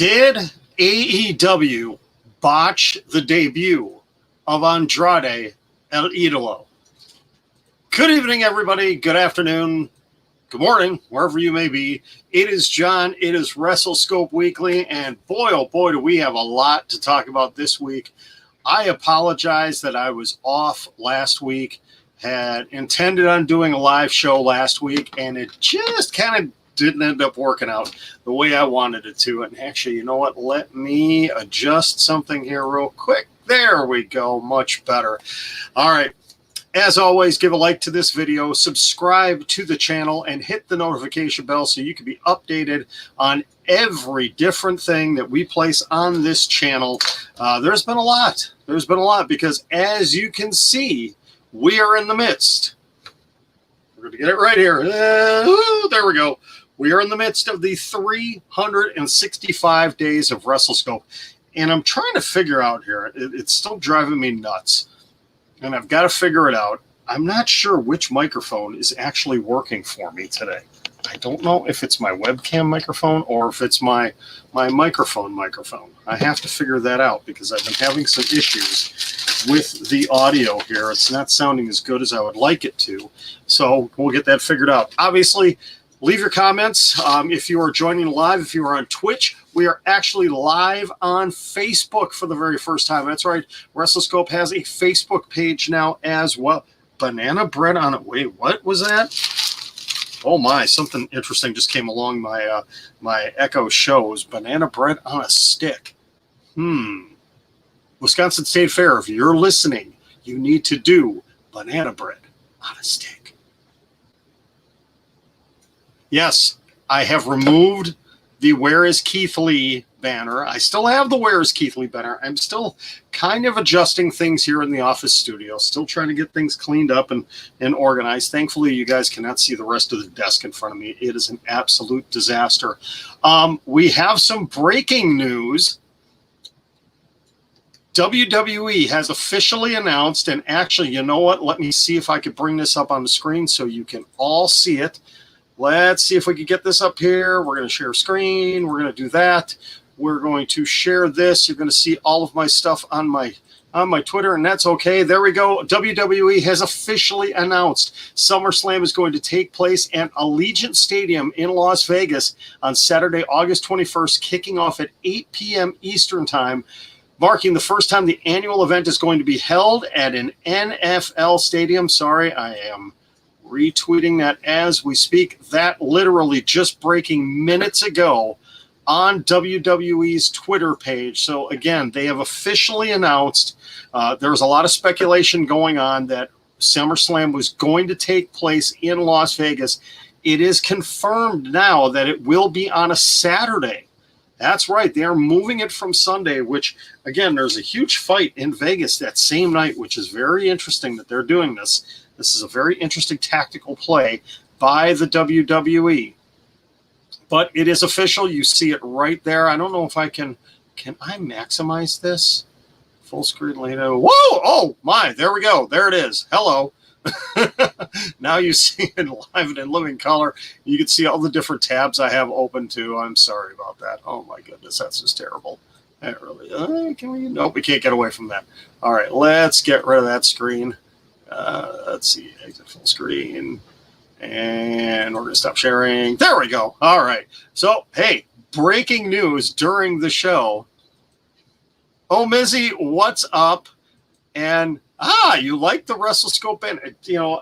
Did AEW botch the debut of Andrade El Idolo? Good evening, everybody. Good afternoon. Good morning, wherever you may be. It is John. It is WrestleScope Weekly, and boy, oh boy, do we have a lot to talk about this week. I apologize that I was off last week. Had intended on doing a live show last week, and it just kind of didn't end up working out the way I wanted it to. And actually, you know what? Let me adjust something here real quick. There we go. Much better. All right. As always, give a like to this video, subscribe to the channel, and hit the notification bell so you can be updated on every different thing that we place on this channel. There's been a lot. There's been a lot because, as you can see, we are in the midst. We're going to get it right here. There we go. We are in the midst of the 365 days of WrestleScope. And I'm trying to figure out here. It's still driving me nuts. And I've got to figure it out. I'm not sure which microphone is actually working for me today. I don't know if it's my webcam microphone or if it's my microphone. I have to figure that out because I've been having some issues with the audio here. It's not sounding as good as I would like it to. So we'll get that figured out. Obviously, leave your comments. If you are joining live, if you are on Twitch, we are actually live on Facebook for the very first time. That's right. WrestleScope has a Facebook page now as well. Banana bread on it. Wait, what was that? Oh my, something interesting just came along my my Echo shows. Banana bread on a stick. Wisconsin State Fair, if you're listening, you need to do banana bread on a stick. Yes, I have removed the Where is Keith Lee banner. I still have the Where is Keith Lee banner. I'm still kind of adjusting things here in the office studio, still trying to get things cleaned up and organized. Thankfully, you guys cannot see the rest of the desk in front of me. It is an absolute disaster. We have some breaking news. WWE has officially announced, and actually, you know what? Let me see if I could bring this up on the screen so you can all see it. Let's see if we can get this up here. We're going to share screen. We're going to do that. We're going to share this. You're going to see all of my stuff on my Twitter, and that's okay. There we go. WWE has officially announced Summerslam is going to take place at Allegiant Stadium in Las Vegas on Saturday, August 21st, kicking off at 8 p.m. Eastern Time, marking the first time the annual event is going to be held at an NFL stadium. Sorry, I am retweeting that as we speak. That literally just breaking minutes ago on WWE's Twitter page. So again, they have officially announced, there was a lot of speculation going on that SummerSlam was going to take place in Las Vegas. It is confirmed now that it will be on a Saturday. That's right. They are moving it from Sunday, which, again, there's a huge fight in Vegas that same night, which is very interesting that they're doing this. This is a very interesting tactical play by the WWE. But it is official. You see it right there. I don't know if I can I maximize this? Full screen later. Whoa! Oh, my. There we go. There it is. Hello. Now you see it live and in living color. You can see all the different tabs I have open too. I'm sorry about that. Oh, my goodness. That's just terrible. That really, can we? Nope, we can't get away from that. All right, let's get rid of that screen. Let's see, exit full screen, and we're going to stop sharing. There we go. All right. So, hey, breaking news during the show. Oh, Mizzy, what's up? And, you like the WrestleScope band? You know,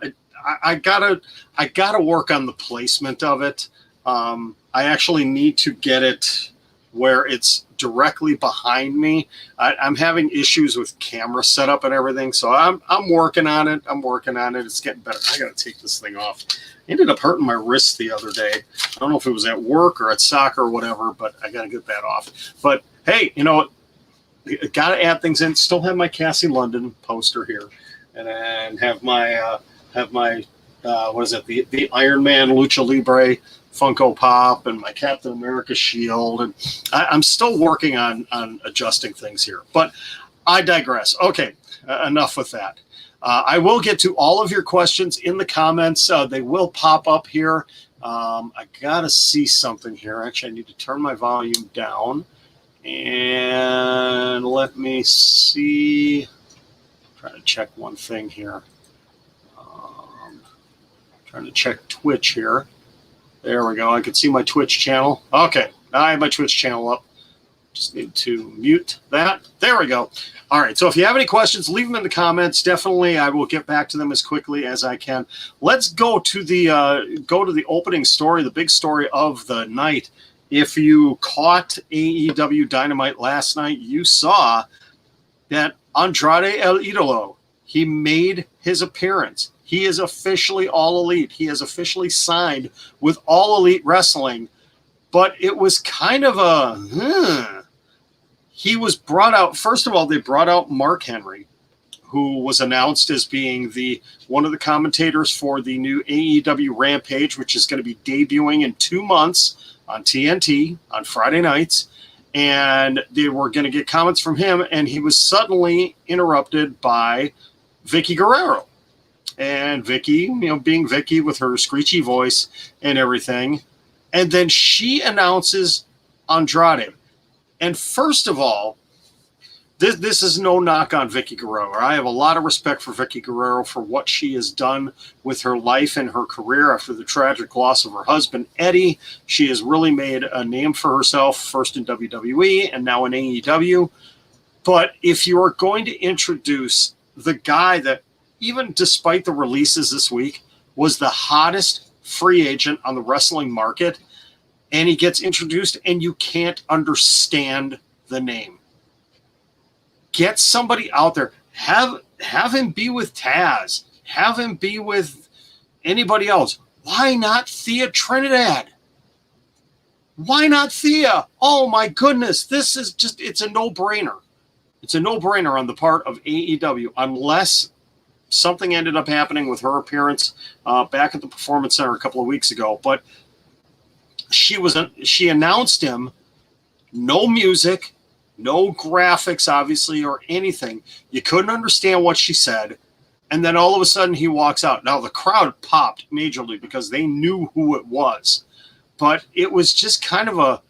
I gotta work on the placement of it. I actually need to get it where it's directly behind me. I'm having issues with camera setup and everything, so I'm working on it. It's getting better. I got to take this thing off. I ended up hurting my wrist the other day. I don't know if it was at work or at soccer or whatever, but I got to get that off. But hey, you know what? Got to add things in. Still have my Cassie London poster here, and then have my what is it? The Iron Man Lucha Libre Funko Pop and my Captain America shield, and I'm still working on adjusting things here, but I digress. Okay, enough with that. I will get to all of your questions in the comments. They will pop up here. I gotta see something here. Actually, I need to turn my volume down And let me see. Trying to check one thing here. Trying to check Twitch here. There we go. I can see my Twitch channel. Okay, now I have my Twitch channel up. Just need to mute that. There we go. All right, so if you have any questions, leave them in the comments. Definitely, I will get back to them as quickly as I can. Let's go to the opening story, the big story of the night. If you caught AEW Dynamite last night, you saw that Andrade El Idolo, he made his appearance. He is officially All Elite. He has officially signed with All Elite Wrestling. But it was kind of a... He was brought out... First of all, they brought out Mark Henry, who was announced as being one of the commentators for the new AEW Rampage, which is going to be debuting in 2 months on TNT on Friday nights. And they were going to get comments from him, and he was suddenly interrupted by Vicky Guerrero. And Vicky, being Vicky with her screechy voice and everything. And then she announces Andrade. And first of all, this is no knock on Vicky Guerrero. I have a lot of respect for Vicky Guerrero for what she has done with her life and her career after the tragic loss of her husband, Eddie. She has really made a name for herself, first in WWE and now in AEW. But if you are going to introduce the guy that, even despite the releases this week, was the hottest free agent on the wrestling market, and he gets introduced and you can't understand the name. Get somebody out there. Have him be with Taz. Have him be with anybody else. Why not Thea Trinidad? Why not Thea? Oh my goodness. This is just, it's a no-brainer. It's a no-brainer on the part of AEW, unless something ended up happening with her appearance back at the Performance Center a couple of weeks ago. But she announced him, no music, no graphics, obviously, or anything. You couldn't understand what she said. And then all of a sudden he walks out. Now the crowd popped majorly because they knew who it was. But it was just kind of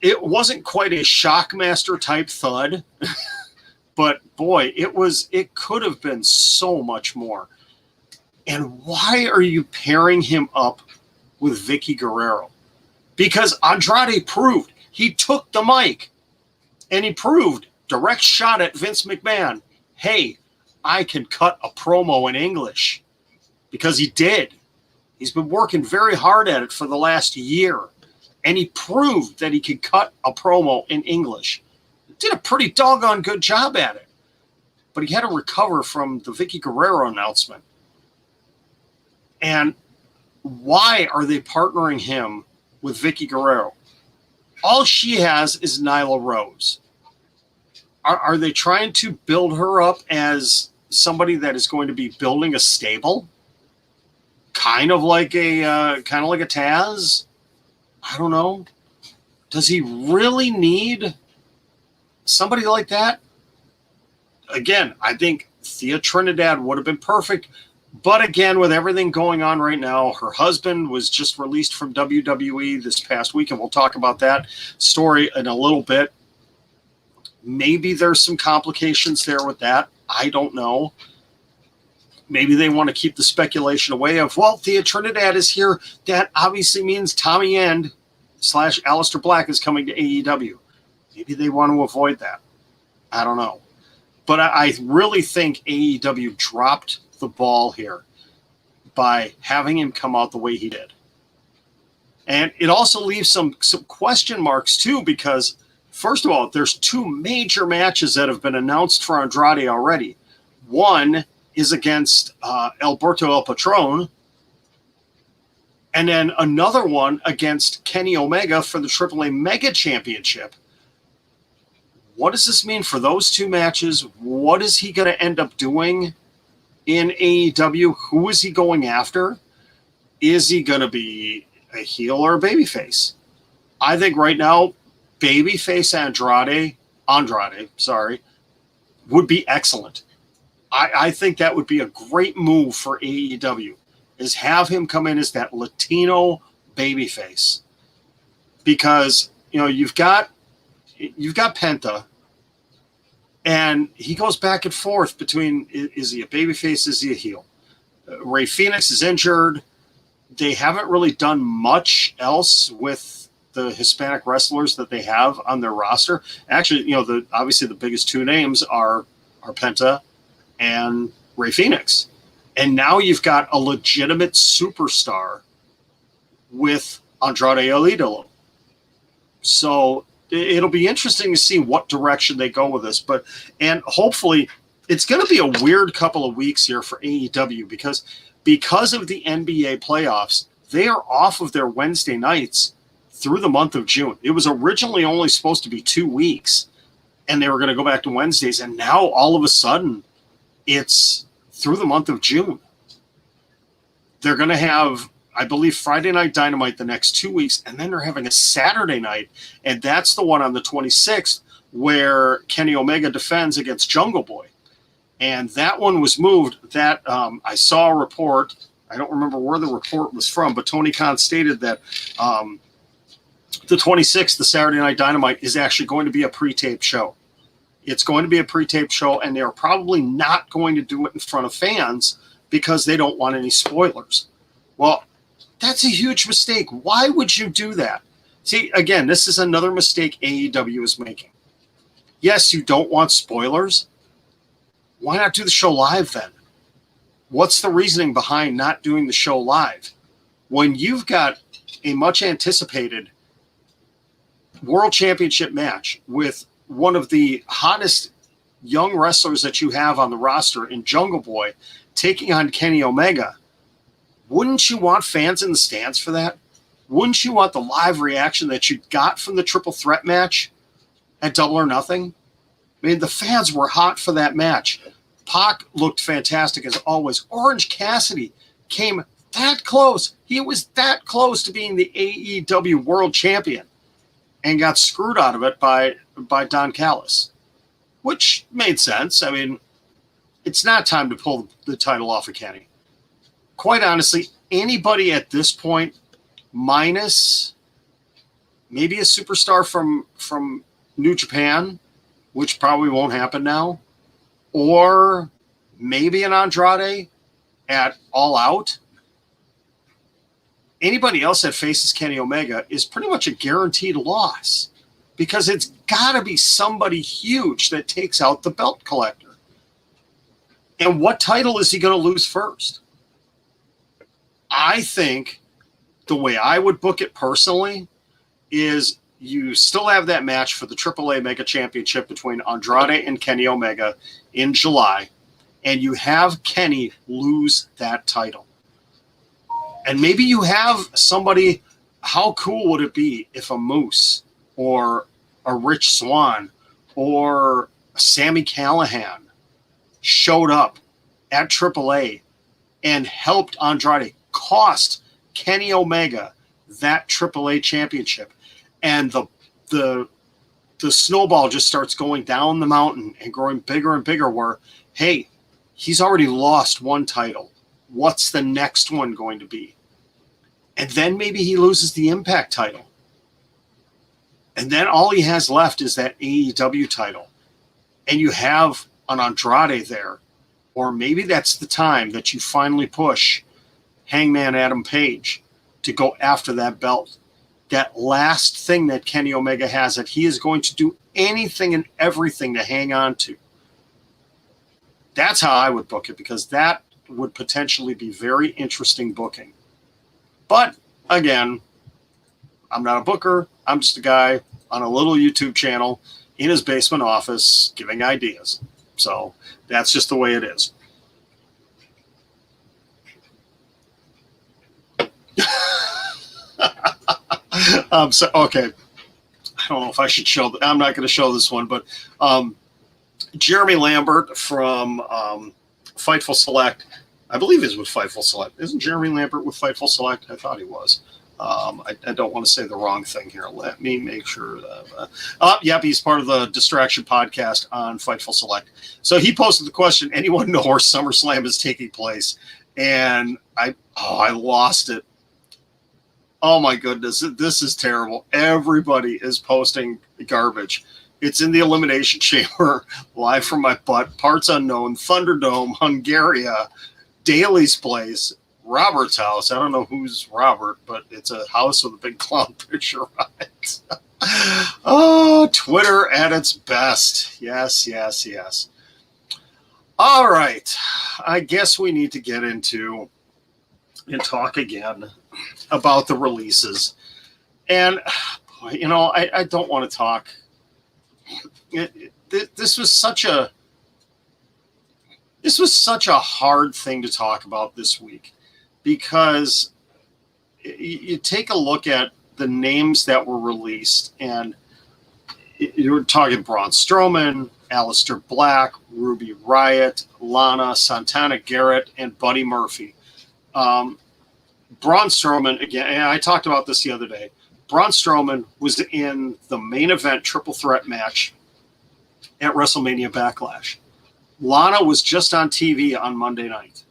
it wasn't quite a Shockmaster type thud. But boy, it could have been so much more. And why are you pairing him up with Vicky Guerrero? Because Andrade proved, he took the mic and he proved, direct shot at Vince McMahon, hey, I can cut a promo in English. Because he did. He's been working very hard at it for the last year. And he proved that he could cut a promo in English. Did a pretty doggone good job at it. But he had to recover from the Vicky Guerrero announcement. And why are they partnering him with Vicky Guerrero? All she has is Nyla Rose. Are they trying to build her up as somebody that is going to be building a stable? Kind of like a Taz? I don't know. Does he really need somebody like that? Again, I think Thea Trinidad would have been perfect. But again, with everything going on right now, her husband was just released from WWE this past week, and we'll talk about that story in a little bit. Maybe there's some complications there with that. I don't know. Maybe they want to keep the speculation away of, well, Thea Trinidad is here. That obviously means Tommy End / Aleister Black is coming to AEW. Maybe they want to avoid that. I don't know. But I really think AEW dropped the ball here by having him come out the way he did. And it also leaves some question marks too, because first of all, there's 2 major matches that have been announced for Andrade already. One is against Alberto El Patron, and then another one against Kenny Omega for the AAA Mega Championship. What does this mean for those 2 matches? What is he going to end up doing in AEW? Who is he going after? Is he going to be a heel or a babyface? I think right now, babyface Andrade, would be excellent. I think that would be a great move for AEW, is have him come in as that Latino babyface. Because, you've got you've got Penta, and he goes back and forth between, is he a babyface, is he a heel? Rey Fenix is injured. They haven't really done much else with the Hispanic wrestlers that they have on their roster. Actually, obviously the biggest two names are Penta and Rey Fenix. And now you've got a legitimate superstar with Andrade El Idolo. So it'll be interesting to see what direction they go with this. And hopefully it's going to be a weird couple of weeks here for AEW because of the NBA playoffs, they are off of their Wednesday nights through the month of June. It was originally only supposed to be 2 weeks, and they were going to go back to Wednesdays. And now all of a sudden it's through the month of June. They're going to have, I believe, Friday Night Dynamite the next 2 weeks, and then they're having a Saturday night, and that's the one on the 26th where Kenny Omega defends against Jungle Boy. And that one was moved. That I saw a report. I don't remember where the report was from, but Tony Khan stated that the 26th, the Saturday Night Dynamite, is actually going to be a pre-taped show. It's going to be a pre-taped show, and they're probably not going to do it in front of fans because they don't want any spoilers. Well, that's a huge mistake. Why would you do that? See, again, this is another mistake AEW is making. Yes, you don't want spoilers. Why not do the show live then? What's the reasoning behind not doing the show live? When you've got a much anticipated World Championship match with one of the hottest young wrestlers that you have on the roster in Jungle Boy taking on Kenny Omega, wouldn't you want fans in the stands for that? Wouldn't you want the live reaction that you got from the triple threat match at Double or Nothing? I mean, the fans were hot for that match. Pac looked fantastic as always. Orange Cassidy came that close. He was that close to being the AEW World Champion and got screwed out of it by Don Callis, which made sense. I mean, it's not time to pull the title off of Kenny. Quite honestly, anybody at this point, minus maybe a superstar from New Japan, which probably won't happen now, or maybe an Andrade at All Out, anybody else that faces Kenny Omega is pretty much a guaranteed loss because it's got to be somebody huge that takes out the belt collector. And what title is he going to lose first? I think the way I would book it personally is you still have that match for the AAA Mega Championship between Andrade and Kenny Omega in July, and you have Kenny lose that title. And maybe you have somebody, how cool would it be if a Moose or a Rich Swann or Sami Callihan showed up at AAA and helped Andrade, cost Kenny Omega that AAA championship, and the snowball just starts going down the mountain and growing bigger and bigger where, hey, he's already lost one title. What's the next one going to be? And then maybe he loses the Impact title. And then all he has left is that AEW title. And you have an Andrade there. Or maybe that's the time that you finally push Hangman Adam Page to go after that belt. That last thing that Kenny Omega has that he is going to do anything and everything to hang on to. That's how I would book it, because that would potentially be very interesting booking. But again, I'm not a booker. I'm just a guy on a little YouTube channel in his basement office giving ideas. So that's just the way it is. So, okay. I don't know if I should show. I'm not going to show this one, but Jeremy Lambert from Fightful Select, I believe he's with Fightful Select. Isn't Jeremy Lambert with Fightful Select? I thought he was. I don't want to say the wrong thing here. Let me make sure. Yep, he's part of the Distraction podcast on Fightful Select. So he posted the question, anyone know where SummerSlam is taking place? And I lost it. Oh my goodness, this is terrible. Everybody is posting garbage. It's in the Elimination Chamber, live from my butt, parts unknown, Thunderdome, Hungaria, Daly's place, Robert's house. I don't know who's Robert, but it's a house with a big clown picture on it. Oh, Twitter at its best. Yes, yes, yes. All right. I guess we need to get into and talk again about the releases. And, you know, I don't want to talk. This was such a hard thing to talk about this week, because you take a look at the names that were released, and you're talking Braun Strowman, Aleister Black, Ruby Riott, Lana, Santana Garrett, and Buddy Murphy. Braun Strowman, again, and I talked about this the other day, Braun Strowman was in the main event triple threat match at WrestleMania Backlash. Lana was just on TV on Monday night.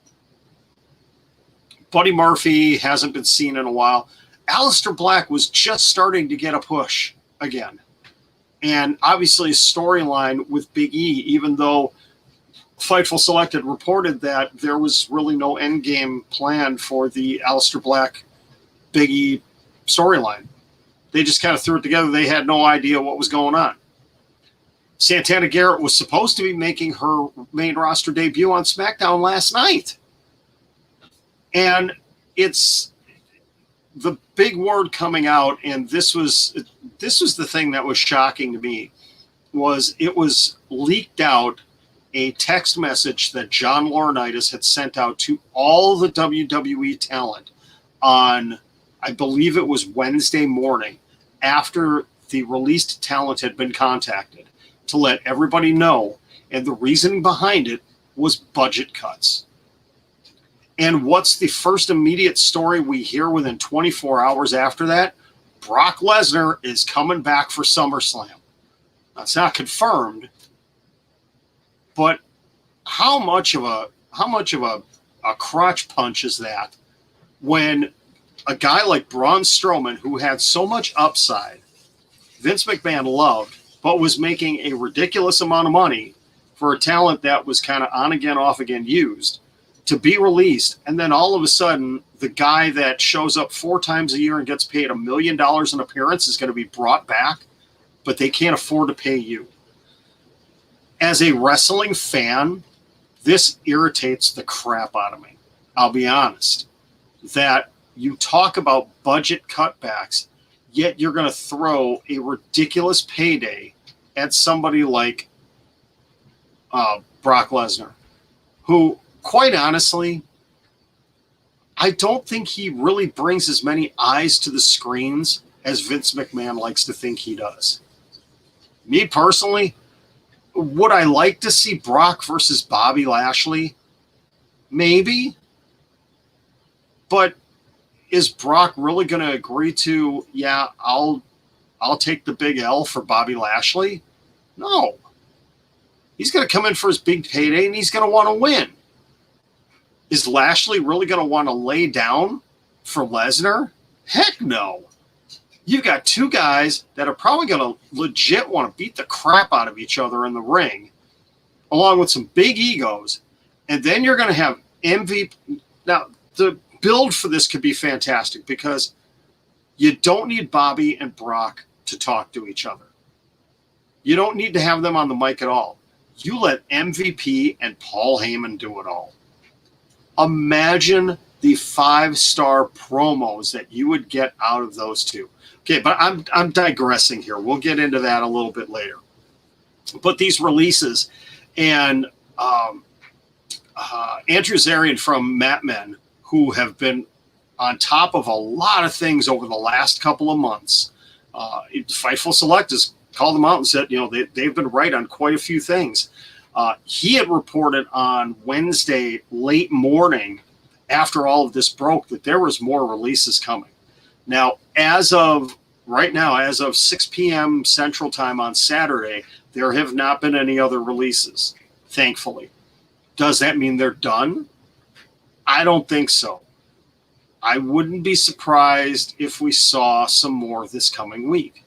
Buddy Murphy hasn't been seen in a while. Aleister Black was just starting to get a push again. And obviously a storyline with Big E, even though Fightful Selected reported that there was really no end game planned for the Aleister Black Big E storyline. They just kind of threw it together. They had no idea what was going on. Santana Garrett was supposed to be making her main roster debut on SmackDown last night. And it's the big word coming out, and this was the thing that was shocking to me, was it was leaked out a text message that John Laurinaitis had sent out to all the WWE talent on, I believe it was Wednesday morning, after the released talent had been contacted, to let everybody know. And the reasoning behind it was budget cuts. And what's the first immediate story we hear within 24 hours after that? Brock Lesnar is coming back for SummerSlam. That's not confirmed, but how much of a crotch punch is that when a guy like Braun Strowman, who had so much upside, Vince McMahon loved, but was making a ridiculous amount of money for a talent that was kind of on again, off again used, to be released, and then all of a sudden, the guy that shows up 4 times a year and gets paid $1 million an appearance is going to be brought back, but they can't afford to pay you. As a wrestling fan, this irritates the crap out of me. I'll be honest. That you talk about budget cutbacks, yet you're going to throw a ridiculous payday at somebody like Brock Lesnar, who, quite honestly, I don't think he really brings as many eyes to the screens as Vince McMahon likes to think he does. Me personally, would I like to see Brock versus Bobby Lashley? Maybe. But is Brock really going to agree to, yeah, I'll take the big L for Bobby Lashley? No. He's going to come in for his big payday, and he's going to want to win. Is Lashley really going to want to lay down for Lesnar? Heck no. You've got 2 guys that are probably going to legit want to beat the crap out of each other in the ring, along with some big egos, and then you're going to have MVP. Now, the build for this could be fantastic, because you don't need Bobby and Brock to talk to each other. You don't need to have them on the mic at all. You let MVP and Paul Heyman do it all. Imagine the 5-star promos that you would get out of those 2. Okay, but I'm digressing here. We'll get into that a little bit later. But these releases, and Andrew Zarian from Mat Men, who have been on top of a lot of things over the last couple of months. Fightful Select has called them out and said, you know, they've been right on quite a few things. He had reported on Wednesday late morning, after all of this broke, that there was more releases coming. Now, as of right now, as of 6 p.m. Central Time on Saturday, there have not been any other releases, thankfully. Does that mean they're done? I don't think so. I wouldn't be surprised if we saw some more this coming week.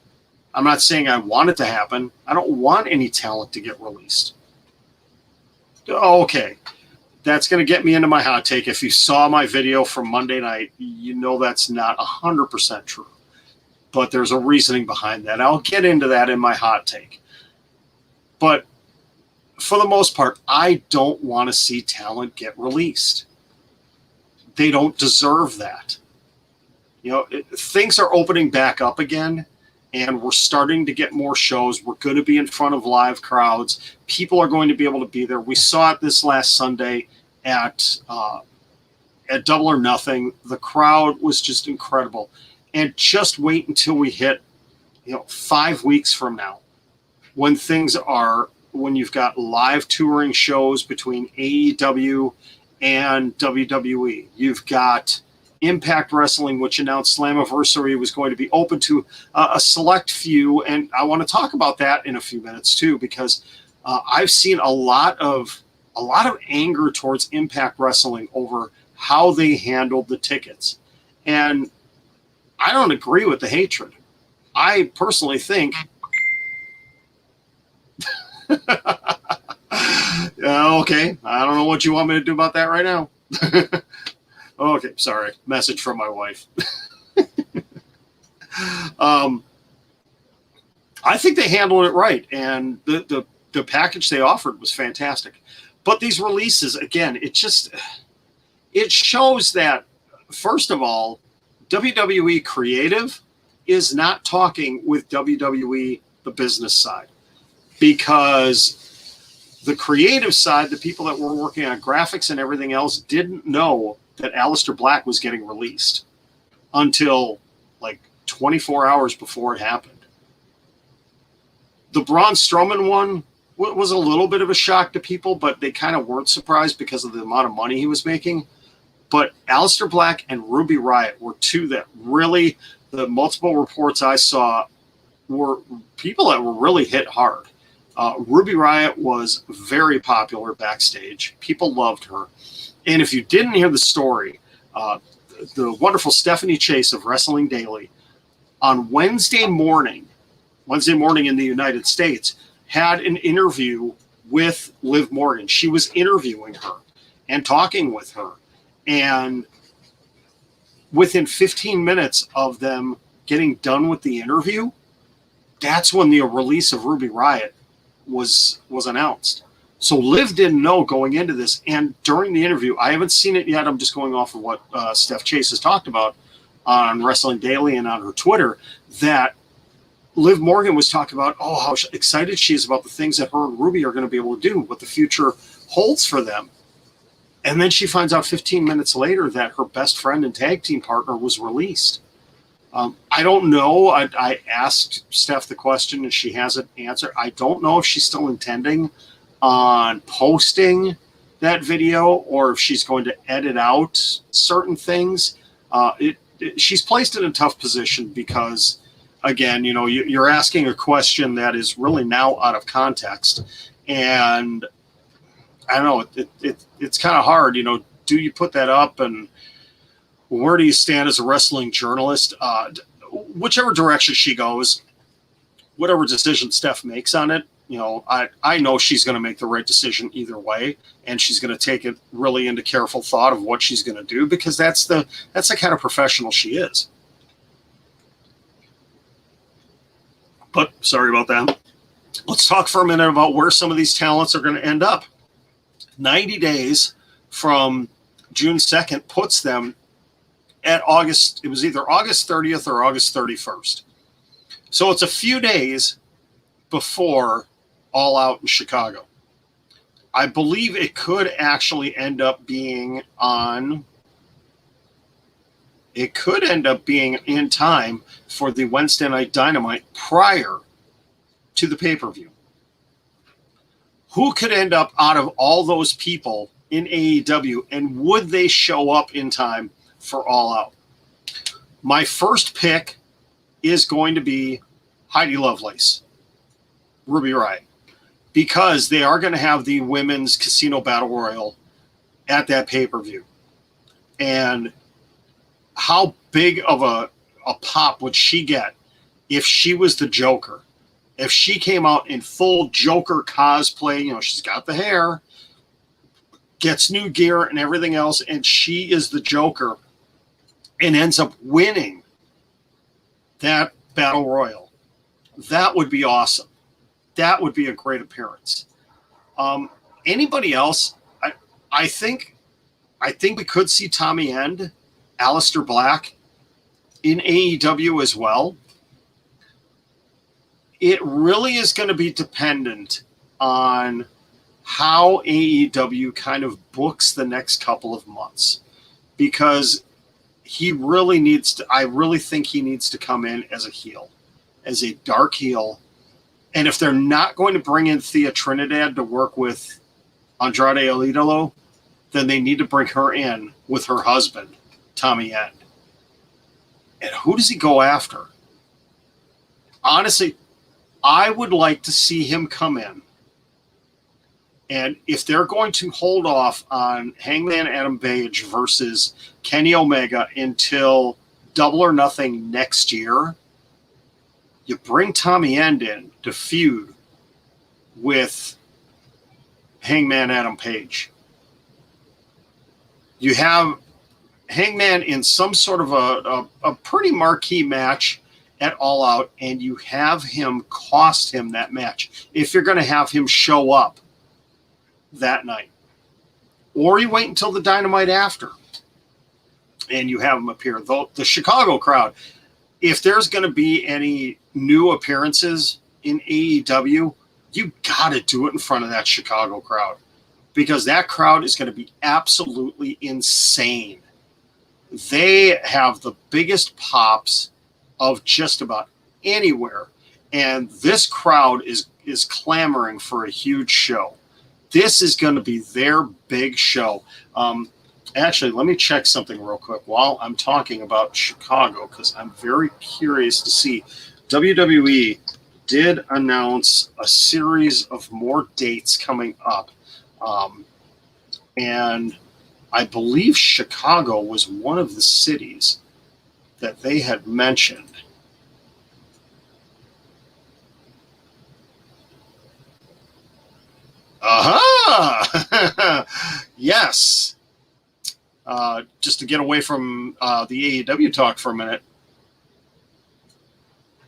I'm not saying I want it to happen. I don't want any talent to get released. Okay, that's going to get me into my hot take. If you saw my video from Monday night, you know that's not 100% true. But there's a reasoning behind that. I'll get into that in my hot take. But for the most part, I don't want to see talent get released. They don't deserve that. You know, things are opening back up again, and we're starting to get more shows. We're going to be in front of live crowds. People are going to be able to be there. We saw it this last Sunday at Double or Nothing. The crowd was just incredible. And just wait until we hit, 5 weeks from now, when you've got live touring shows between AEW and WWE. You've got Impact Wrestling, which announced Slammiversary was going to be open to a select few, and I want to talk about that in a few minutes too, because I've seen a lot of anger towards Impact Wrestling over how they handled the tickets, and I don't agree with the hatred. I personally think. Okay, I don't know what you want me to do about that right now. Okay, sorry. Message from my wife. I think they handled it right, and the package they offered was fantastic. But these releases, again, it shows that, first of all, WWE Creative is not talking with WWE, the business side, because the creative side, the people that were working on graphics and everything else, didn't know that Aleister Black was getting released until like 24 hours before it happened. The Braun Strowman one was a little bit of a shock to people, but they kind of weren't surprised because of the amount of money he was making. But Aleister Black and Ruby Riott were two that really, the multiple reports I saw, were people that were really hit hard. Ruby Riott was very popular backstage. People loved her. And if you didn't hear the story, the wonderful Stephanie Chase of Wrestling Daily on Wednesday morning in the United States, had an interview with Liv Morgan. She was interviewing her and talking with her. And within 15 minutes of them getting done with the interview, that's when the release of Ruby Riott was announced. So Liv didn't know going into this, and during the interview, I haven't seen it yet. I'm just going off of what Steph Chase has talked about on Wrestling Daily and on her Twitter, that Liv Morgan was talking about, how excited she is about the things that her and Ruby are going to be able to do, what the future holds for them. And then she finds out 15 minutes later that her best friend and tag team partner was released. I don't know. I asked Steph the question, and she hasn't answered. I don't know if she's still intending on posting that video or if she's going to edit out certain things. She's placed in a tough position because, again, you're asking a question that is really now out of context. And I don't know, it's kind of hard, do you put that up, and where do you stand as a wrestling journalist? Whichever direction she goes, whatever decision Steph makes on it, I know she's going to make the right decision either way, and she's going to take it really into careful thought of what she's going to do, because that's the kind of professional she is. But sorry about that. Let's talk for a minute about where some of these talents are going to end up. 90 days from June 2nd puts them at August. It was either August 30th or August 31st. So it's a few days before All Out in Chicago. I believe it could actually end up being in time for the Wednesday Night Dynamite prior to the pay-per-view. Who could end up out of all those people in AEW, and would they show up in time for All Out? My first pick is going to be Heidi Lovelace, Ruby Riott, because they are going to have the women's Casino Battle Royal at that pay-per-view. And how big of a pop would she get if she was the Joker? If she came out in full Joker cosplay, you know, she's got the hair, gets new gear and everything else, and she is the Joker and ends up winning that Battle Royal. That would be awesome. That would be a great appearance. Anybody else? I think we could see Tommy End, Aleister Black in AEW as well. It really is going to be dependent on how AEW kind of books the next couple of months, because he really needs to, I really think he needs to come in as a heel, as a dark heel. And if they're not going to bring in Thea Trinidad to work with Andrade El Idolo, then they need to bring her in with her husband, Tommy End. And who does he go after? Honestly, I would like to see him come in. And if they're going to hold off on Hangman Adam Page versus Kenny Omega until Double or Nothing next year, you bring Tommy End in to feud with Hangman Adam Page. You have Hangman in some sort of a pretty marquee match at All Out, and you have him cost him that match if you're going to have him show up that night. Or you wait until the Dynamite after and you have him appear. Though the Chicago crowd, if there's going to be any new appearances in AEW, you got to do it in front of that Chicago crowd, because that crowd is going to be absolutely insane. They have the biggest pops of just about anywhere, and this crowd is clamoring for a huge show. This is going to be their big show. Actually, let me check something real quick while I'm talking about Chicago, because I'm very curious to see. WWE did announce a series of more dates coming up. And I believe Chicago was one of the cities that they had mentioned. Aha! Yes. Just to get away from the AEW talk for a minute.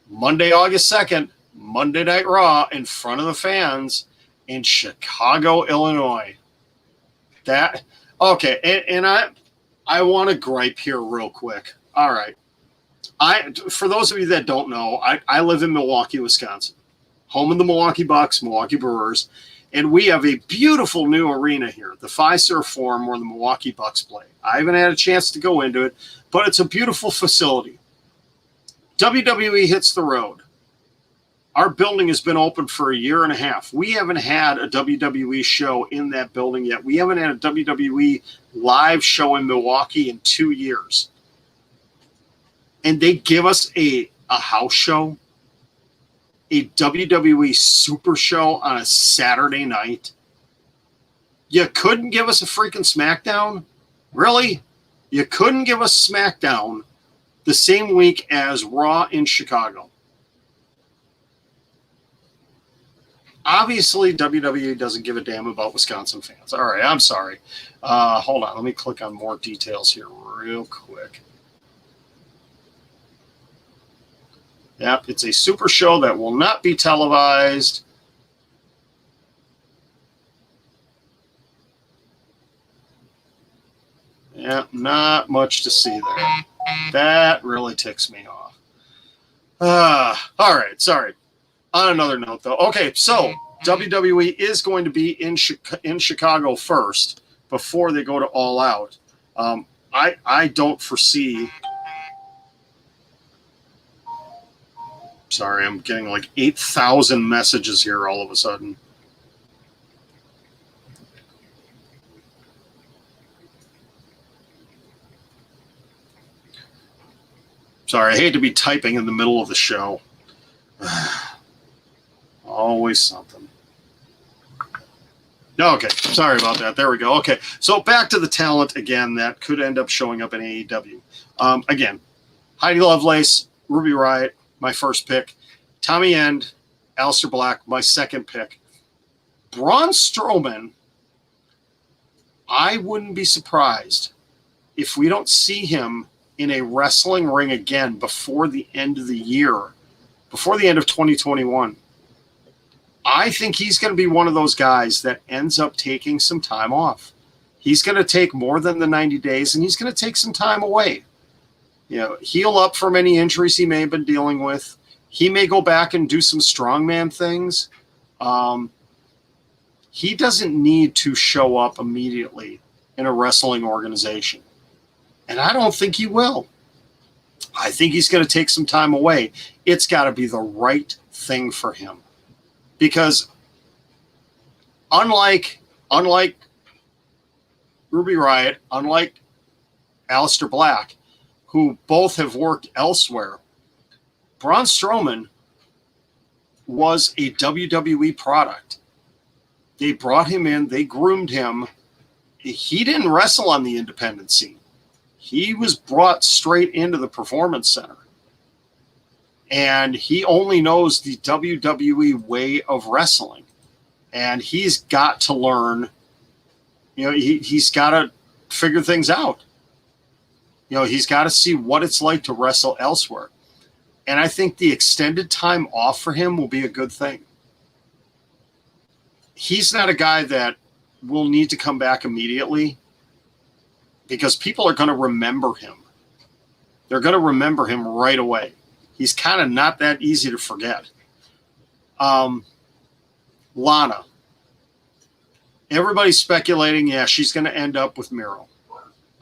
Monday, August 2nd, Monday Night Raw in front of the fans in Chicago, Illinois. That okay, and I want to gripe here real quick. All right. For those of you that don't know, I live in Milwaukee, Wisconsin, home of the Milwaukee Bucks, Milwaukee Brewers, and we have a beautiful new arena here, the Fiserv Forum, where the Milwaukee Bucks play. I haven't had a chance to go into it, but it's a beautiful facility. WWE hits the road. Our building has been open for a year and a half. We haven't had a WWE show in that building yet. We haven't had a WWE live show in Milwaukee in 2 years. And they give us a house show, a WWE Super Show on a Saturday night. You couldn't give us a freaking SmackDown? Really? You couldn't give us SmackDown the same week as Raw in Chicago? Obviously, WWE doesn't give a damn about Wisconsin fans. All right, I'm sorry. Hold on. Let me click on more details here real quick. Yep, it's a super show that will not be televised. Yep, not much to see there. That really ticks me off. All right, sorry. On another note, though. Okay, so WWE is going to be in Chicago first before they go to All Out. I don't foresee... Sorry, I'm getting like 8,000 messages here all of a sudden. Sorry, I hate to be typing in the middle of the show. Always something. Okay, sorry about that. There we go. Okay, so back to the talent again that could end up showing up in AEW. Again, Heidi Lovelace, Ruby Riott, my first pick. Tommy End, Aleister Black, my second pick. Braun Strowman, I wouldn't be surprised if we don't see him in a wrestling ring again before the end of the year, before the end of 2021. I think he's going to be one of those guys that ends up taking some time off. He's going to take more than the 90 days, and he's going to take some time away. Heal up from any injuries he may have been dealing with. He may go back and do some strongman things. He doesn't need to show up immediately in a wrestling organization. And I don't think he will. I think he's going to take some time away. It's got to be the right thing for him. Because unlike Ruby Riott, unlike Aleister Black, who both have worked elsewhere, Braun Strowman was a WWE product. They brought him in. They groomed him. He didn't wrestle on the independent scene. He was brought straight into the Performance Center. And he only knows the WWE way of wrestling. And he's got to learn, he's got to figure things out. He's got to see what it's like to wrestle elsewhere. And I think the extended time off for him will be a good thing. He's not a guy that will need to come back immediately because people are going to remember him. They're going to remember him right away. He's kind of not that easy to forget. Lana. Everybody's speculating, she's going to end up with Miro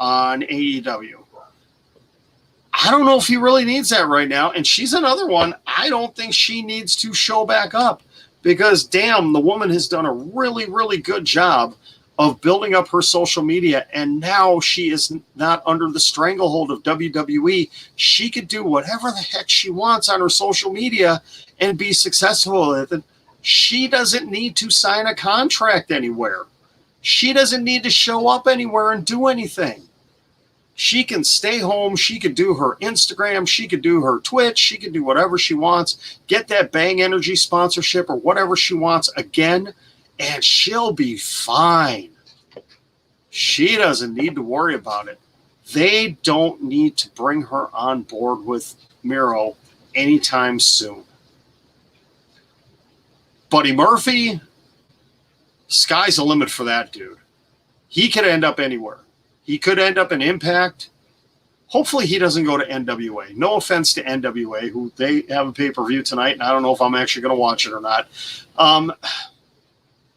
on AEW. I don't know if he really needs that right now. And she's another one. I don't think she needs to show back up because, damn, the woman has done a really, really good job of building up her social media. And now she is not under the stranglehold of WWE. She could do whatever the heck she wants on her social media and be successful with it. She doesn't need to sign a contract anywhere. She doesn't need to show up anywhere and do anything. She can stay home. She could do her Instagram. She could do her Twitch. She could do whatever she wants. Get that Bang Energy sponsorship or whatever she wants again, and she'll be fine. She doesn't need to worry about it. They don't need to bring her on board with Miro anytime soon. Buddy Murphy, sky's the limit for that dude. He could end up anywhere. He could end up in Impact. Hopefully he doesn't go to NWA. No offense to NWA, who they have a pay-per-view tonight, and I don't know if I'm actually going to watch it or not.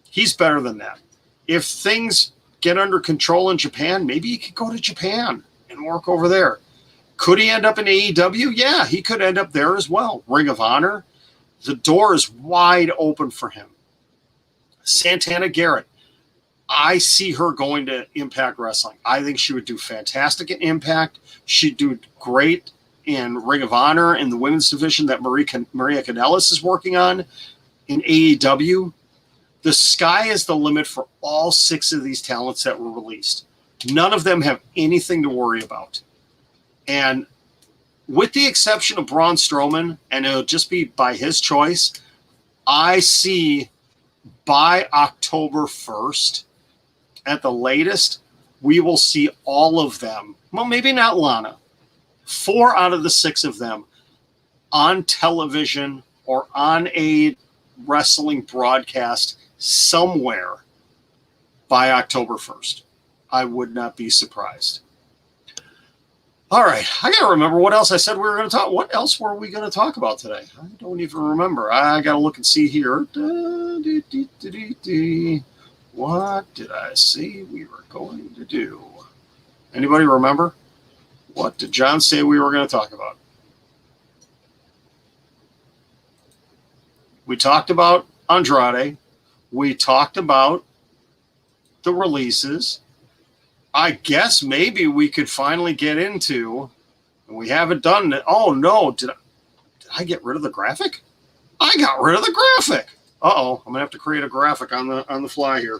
He's better than that. If things get under control in Japan, maybe he could go to Japan and work over there. Could he end up in AEW? Yeah, he could end up there as well. Ring of Honor. The door is wide open for him. Santana Garrett. I see her going to Impact Wrestling. I think she would do fantastic in Impact. She'd do great in Ring of Honor in the women's division that Maria Kanellis is working on in AEW. The sky is the limit for all 6 of these talents that were released. None of them have anything to worry about. And with the exception of Braun Strowman, and it'll just be by his choice, I see by October 1st, at the latest, we will see all of them. Well, maybe not Lana. 4 out of the 6 of them on television or on a wrestling broadcast somewhere by October 1st. I would not be surprised. All right. I got to remember what else I said we were going to talk. What else were we going to talk about today? I don't even remember. I got to look and see here. What did I say we were going to do? Anybody remember? What did John say we were going to talk about? We talked about Andrade. We talked about the releases. I guess maybe we could finally get into, and we haven't done it. Oh, no. Did I get rid of the graphic? I got rid of the graphic. Uh-oh. I'm going to have to create a graphic on the fly here.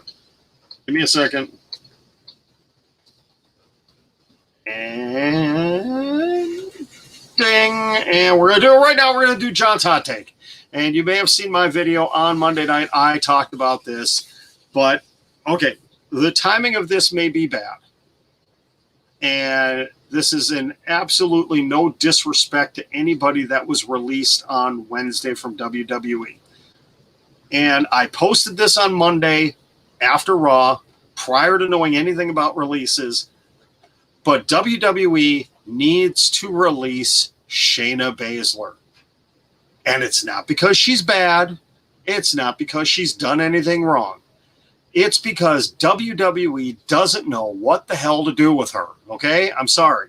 Give me a second. And ding. And we're going to do it right now. We're going to do John's hot take. And you may have seen my video on Monday night. I talked about this. But, okay, the timing of this may be bad. And this is in absolutely no disrespect to anybody that was released on Wednesday from WWE. And I posted this on Monday after Raw, prior to knowing anything about releases. But WWE needs to release Shayna Baszler. And it's not because she's bad. It's not because she's done anything wrong. It's because WWE doesn't know what the hell to do with her. Okay? I'm sorry.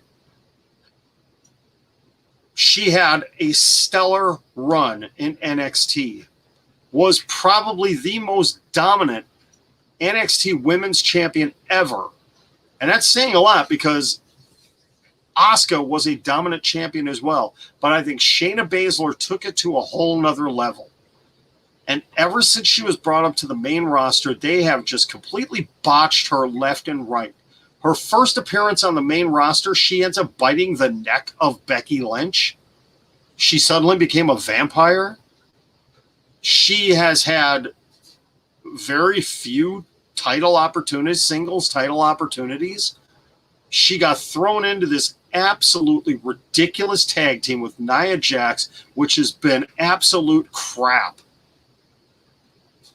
She had a stellar run in NXT. Was probably the most dominant NXT women's champion ever. And that's saying a lot because Asuka was a dominant champion as well. But I think Shayna Baszler took it to a whole nother level. And ever since she was brought up to the main roster, they have just completely botched her left and right. Her first appearance on the main roster, she ends up biting the neck of Becky Lynch. She suddenly became a vampire. She has had very few title opportunities, singles title opportunities. She got thrown into this absolutely ridiculous tag team with Nia Jax, which has been absolute crap.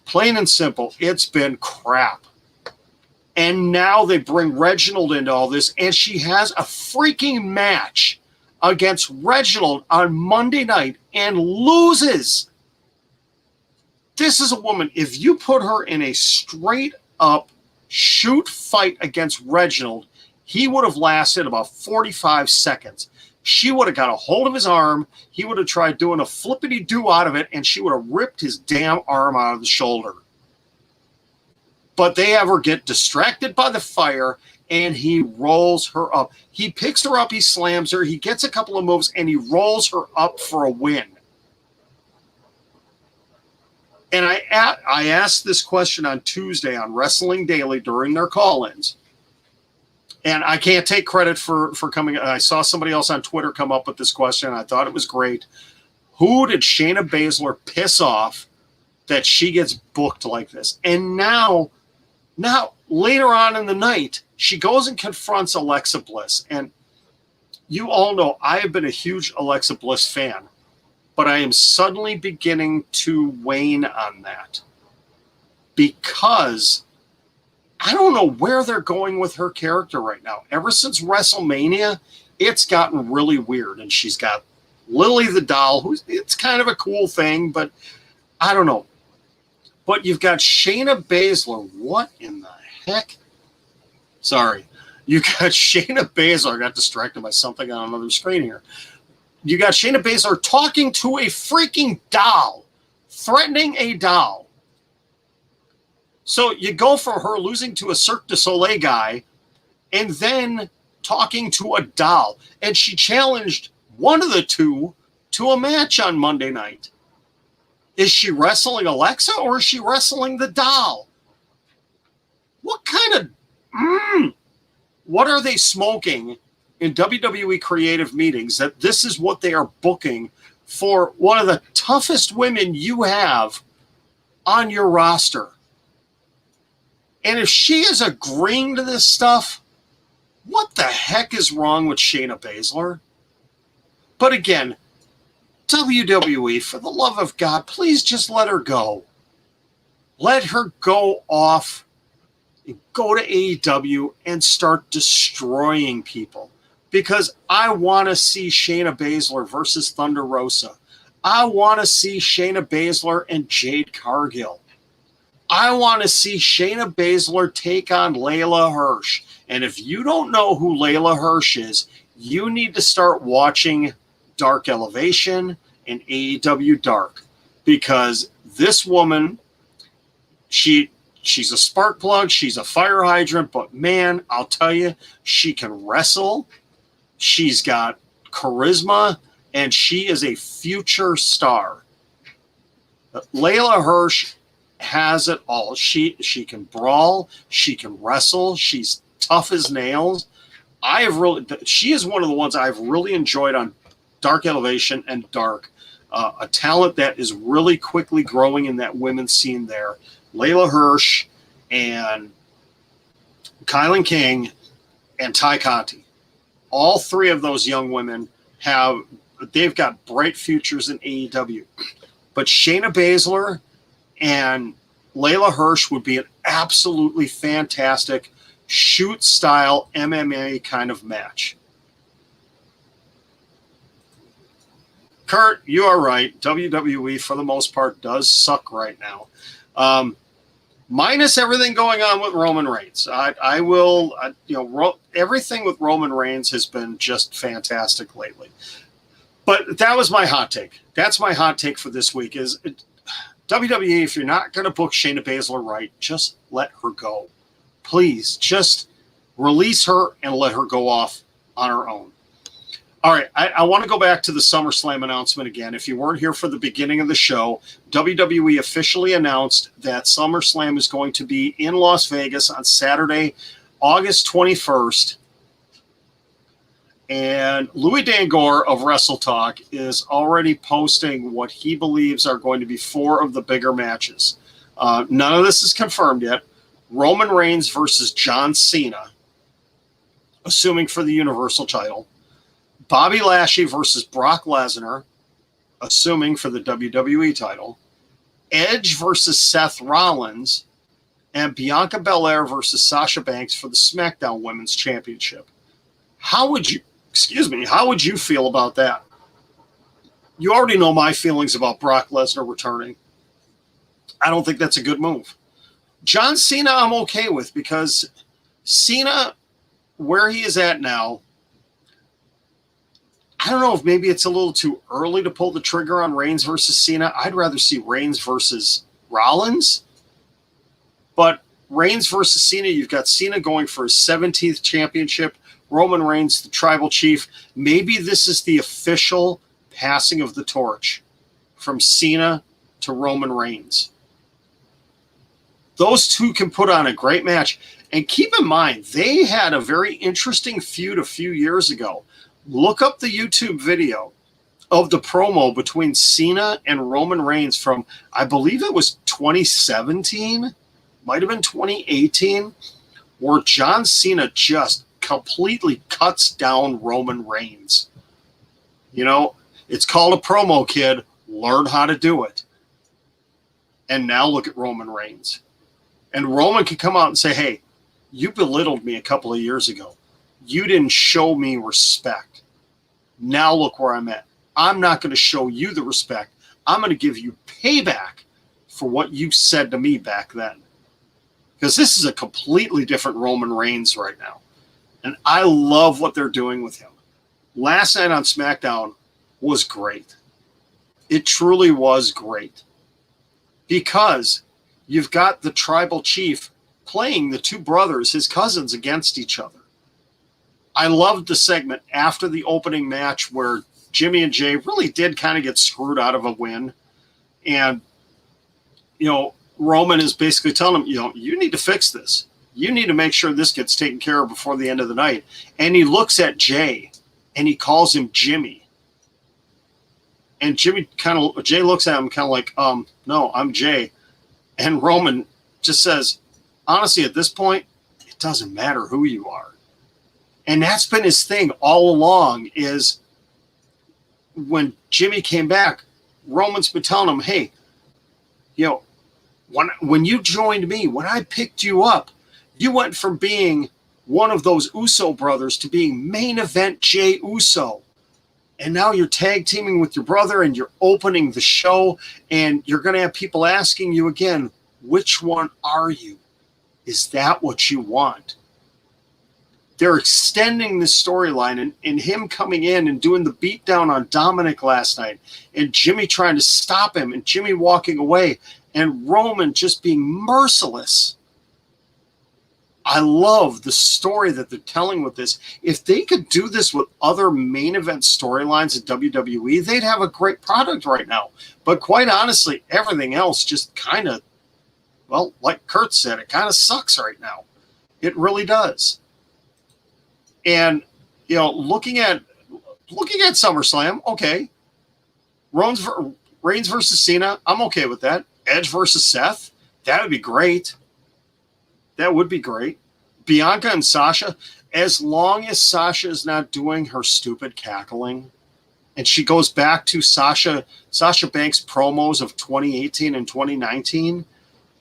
Plain and simple, it's been crap. And now they bring Reginald into all this, and she has a freaking match against Reginald on Monday night and loses. This is a woman, if you put her in a straight up shoot fight against Reginald, he would have lasted about 45 seconds. She would have got a hold of his arm. He would have tried doing a flippity-do out of it, and she would have ripped his damn arm out of the shoulder. But they have her get distracted by the fire, and he rolls her up. He picks her up, he slams her, he gets a couple of moves, and he rolls her up for a win. And I asked this question on Tuesday on Wrestling Daily during their call-ins. And I can't take credit for coming. I saw somebody else on Twitter come up with this question. I thought it was great. Who did Shayna Baszler piss off that she gets booked like this? And now later on in the night, she goes and confronts Alexa Bliss. And you all know I have been a huge Alexa Bliss fan, but I am suddenly beginning to wane on that because I don't know where they're going with her character right now. Ever since WrestleMania, it's gotten really weird. And she's got Lily the doll, it's kind of a cool thing, but I don't know. But you've got Shayna Baszler. What in the heck? Sorry. You got Shayna Baszler. I got distracted by something on another screen here. You got Shayna Baszler talking to a freaking doll, threatening a doll. So you go for her losing to a Cirque du Soleil guy and then talking to a doll. And she challenged one of the two to a match on Monday night. Is she wrestling Alexa or is she wrestling the doll? What kind of... what are they smoking in WWE creative meetings that this is what they are booking for one of the toughest women you have on your roster? And if she is agreeing to this stuff, what the heck is wrong with Shayna Baszler? But again, WWE, for the love of God, please just let her go. Let her go off and go to AEW and start destroying people. Because I want to see Shayna Baszler versus Thunder Rosa. I want to see Shayna Baszler and Jade Cargill. I want to see Shayna Baszler take on Layla Hirsch. And if you don't know who Layla Hirsch is, you need to start watching Dark Elevation and AEW Dark. Because this woman, she's a spark plug, she's a fire hydrant, but man, I'll tell you, she can wrestle, she's got charisma, and she is a future star. Layla Hirsch has it all. She can brawl, she can wrestle, she's tough as nails. She is one of the ones I've really enjoyed on Dark Elevation and Dark. A talent that is really quickly growing in that women's scene there. Layla Hirsch and Kylan King and Ty Conti. All three of those young women they've got bright futures in AEW. But Shayna Baszler and Layla Hirsch would be an absolutely fantastic shoot-style MMA kind of match. Kurt, you are right. WWE, for the most part, does suck right now. Minus everything going on with Roman Reigns. Everything with Roman Reigns has been just fantastic lately. But that was my hot take. That's my hot take for this week is WWE, if you're not going to book Shayna Baszler right, just let her go. Please, just release her and let her go off on her own. All right, I want to go back to the SummerSlam announcement again. If you weren't here for the beginning of the show, WWE officially announced that SummerSlam is going to be in Las Vegas on Saturday, August 21st. And Louis Dangor of Wrestle Talk is already posting what he believes are going to be 4 of the bigger matches. None of this is confirmed yet. Roman Reigns versus John Cena, assuming for the Universal title. Bobby Lashley versus Brock Lesnar, assuming for the WWE title. Edge versus Seth Rollins. And Bianca Belair versus Sasha Banks for the SmackDown Women's Championship. How would you feel about that? You already know my feelings about Brock Lesnar returning. I don't think that's a good move. John Cena I'm okay with because Cena, where he is at now, I don't know if maybe it's a little too early to pull the trigger on Reigns versus Cena. I'd rather see Reigns versus Rollins. But Reigns versus Cena, you've got Cena going for his 17th championship. Roman Reigns, the tribal chief. Maybe this is the official passing of the torch from Cena to Roman Reigns. Those two can put on a great match. And keep in mind, they had a very interesting feud a few years ago. Look up the YouTube video of the promo between Cena and Roman Reigns from, I believe it was 2017, might have been 2018, where John Cena just completely cuts down Roman Reigns. You know, it's called a promo, kid. Learn how to do it. And now look at Roman Reigns. And Roman can come out and say, hey, you belittled me a couple of years ago. You didn't show me respect. Now look where I'm at. I'm not going to show you the respect. I'm going to give you payback for what you said to me back then. Because this is a completely different Roman Reigns right now. And I love what they're doing with him. Last night on SmackDown was great. It truly was great. Because you've got the tribal chief playing the two brothers, his cousins, against each other. I loved the segment after the opening match where Jimmy and Jay really did kind of get screwed out of a win. And, Roman is basically telling him, you need to fix this. You need to make sure this gets taken care of before the end of the night. And he looks at Jay and he calls him Jimmy. And Jay looks at him kind of like, no, I'm Jay. And Roman just says, honestly, at this point, it doesn't matter who you are. And that's been his thing all along is when Jimmy came back, Roman's been telling him, hey, when you joined me, when I picked you up, you went from being one of those Uso brothers to being main event Jey Uso. And now you're tag teaming with your brother and you're opening the show and you're going to have people asking you again, which one are you? Is that what you want? They're extending the storyline and him coming in and doing the beatdown on Dominic last night and Jimmy trying to stop him and Jimmy walking away and Roman just being merciless. I love the story that they're telling with this. If they could do this with other main event storylines at WWE, they'd have a great product right now. But quite honestly, everything else just kind of well, like Kurt said, it kind of sucks right now. It really does. And, you know, looking at SummerSlam, okay. Reigns versus Cena, I'm okay with that. Edge versus Seth, that would be great. That would be great. Bianca and Sasha, as long as Sasha is not doing her stupid cackling, and she goes back to Sasha Banks promos of 2018 and 2019,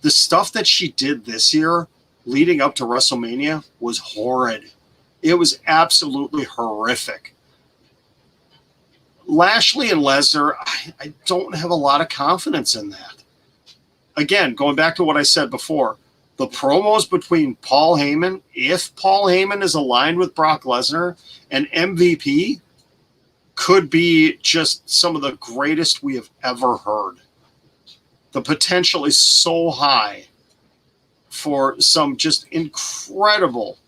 the stuff that she did this year leading up to WrestleMania was horrid. It was absolutely horrific. Lashley and Lesnar, I don't have a lot of confidence in that. Again, going back to what I said before, the promos between Paul Heyman, if Paul Heyman is aligned with Brock Lesnar, and MVP could be just some of the greatest we have ever heard. The potential is so high for some just incredible,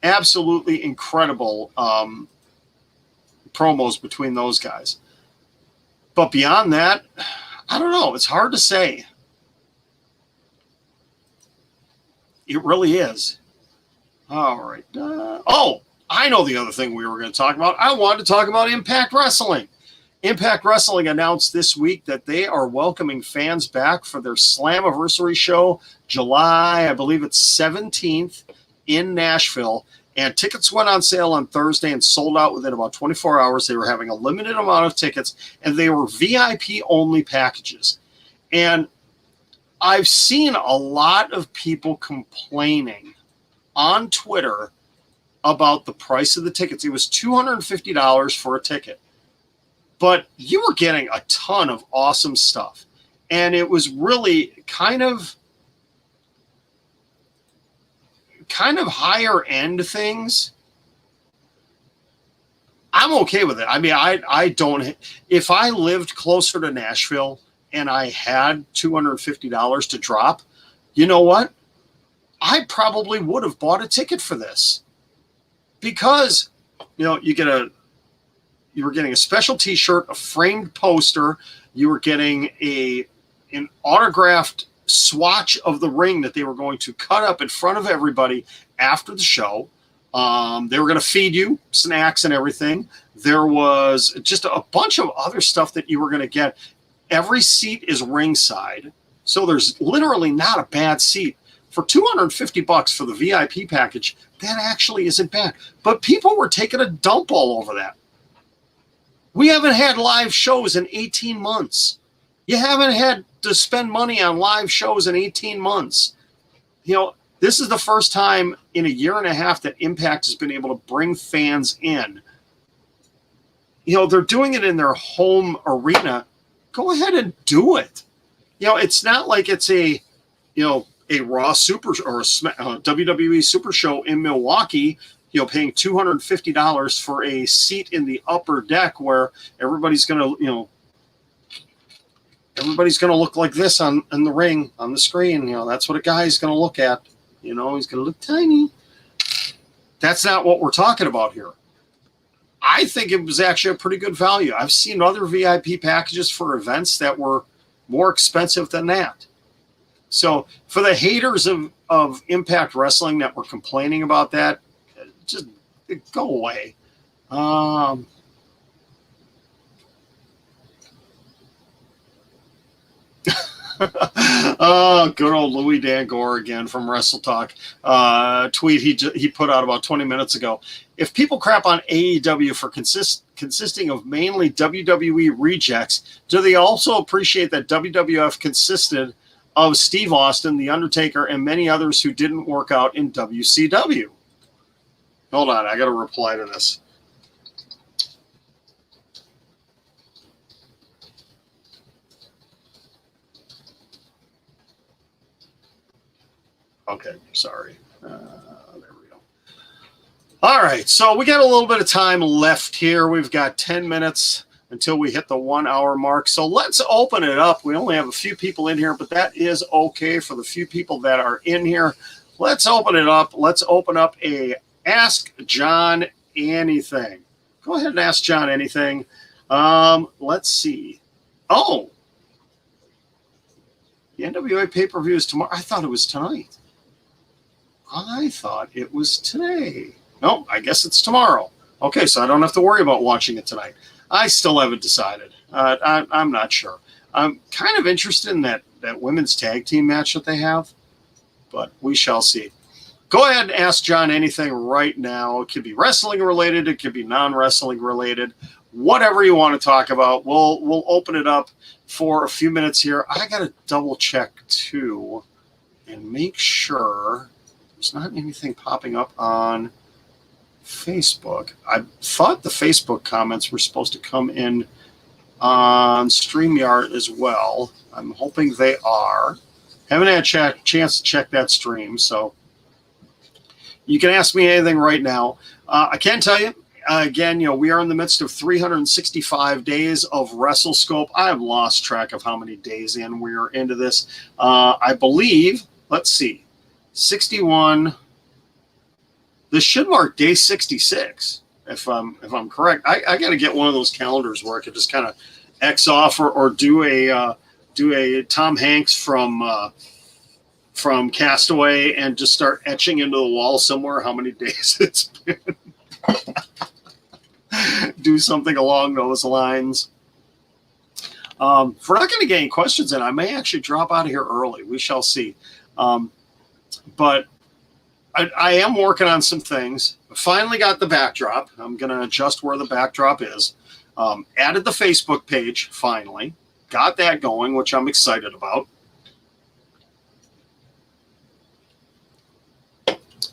absolutely incredible promos between those guys. But beyond that, I don't know. It's hard to say. It really is. All right. I know the other thing we were going to talk about. I wanted to talk about Impact Wrestling. Impact Wrestling announced this week that they are welcoming fans back for their Slammiversary show, July, I believe it's 17th in Nashville. And tickets went on sale on Thursday and sold out within about 24 hours. They were having a limited amount of tickets, and they were VIP-only packages. And I've seen a lot of people complaining on Twitter about the price of the tickets. It was $250 for a ticket. But you were getting a ton of awesome stuff. And it was really kind of higher end things. I'm okay with it. I mean, I don't, if I lived closer to Nashville and I had $250 to drop, you know what? I probably would have bought a ticket for this, because, you know, you were getting a special t-shirt, a framed poster. You were getting an autographed swatch of the ring that they were going to cut up in front of everybody after the show. They were going to feed you snacks and everything. There was just a bunch of other stuff that you were going to get. Every seat is ringside, so there's literally not a bad seat. For $250 for the VIP package, that actually isn't bad. But people were taking a dump all over that. We haven't had live shows in 18 months. You haven't had to spend money on live shows in 18 months. You know, this is the first time in a year and a half that Impact has been able to bring fans in. You know, they're doing it in their home arena. Go ahead and do it. You know, it's not like it's a Raw Super or a WWE Super Show in Milwaukee, you know, paying $250 for a seat in the upper deck where everybody's going to look like this in the ring, on the screen. You know, that's what a guy's going to look at. You know, he's going to look tiny. That's not what we're talking about here. I think it was actually a pretty good value. I've seen other VIP packages for events that were more expensive than that. So for the haters of Impact Wrestling that were complaining about that, just go away. Oh, good old Louis Dan Gore again from Wrestle Talk. Tweet he put out about 20 minutes ago. If people crap on AEW for consisting of mainly WWE rejects, do they also appreciate that WWF consisted of Steve Austin, The Undertaker, and many others who didn't work out in WCW? Hold on, I got to reply to this. Okay, sorry. There we go. All right, so we got a little bit of time left here. We've got 10 minutes until we hit the 1 hour mark. So let's open it up. We only have a few people in here, but that is okay for the few people that are in here. Let's open it up. Let's open up a Ask John Anything. Go ahead and ask John anything. Let's see. Oh, The NWA pay-per-view is tomorrow. I thought it was tonight. I thought it was today. No, I guess it's tomorrow. Okay, so I don't have to worry about watching it tonight. I still haven't decided. I'm not sure. I'm kind of interested in that women's tag team match that they have, but we shall see. Go ahead and ask John anything right now. It could be wrestling related. It could be non-wrestling related. Whatever you want to talk about, we'll open it up for a few minutes here. I got to double check too and make sure there's not anything popping up on Facebook. I thought the Facebook comments were supposed to come in on StreamYard as well. I'm hoping they are. Haven't had a chance to check that stream, so you can ask me anything right now. I can tell you, again, we are in the midst of 365 days of WrestleScope. I have lost track of how many days in we are into this. I believe, let's see, 61. This should mark day 66, if I'm correct. I got to get one of those calendars where I could just kind of X off or do a Tom Hanks from Castaway and just start etching into the wall somewhere how many days it's been. Do something along those lines. If we're not going to get any questions in, I may actually drop out of here early. We shall see. But I am working on some things. Finally got the backdrop. I'm going to adjust where the backdrop is. Added the Facebook page, finally. Got that going, which I'm excited about.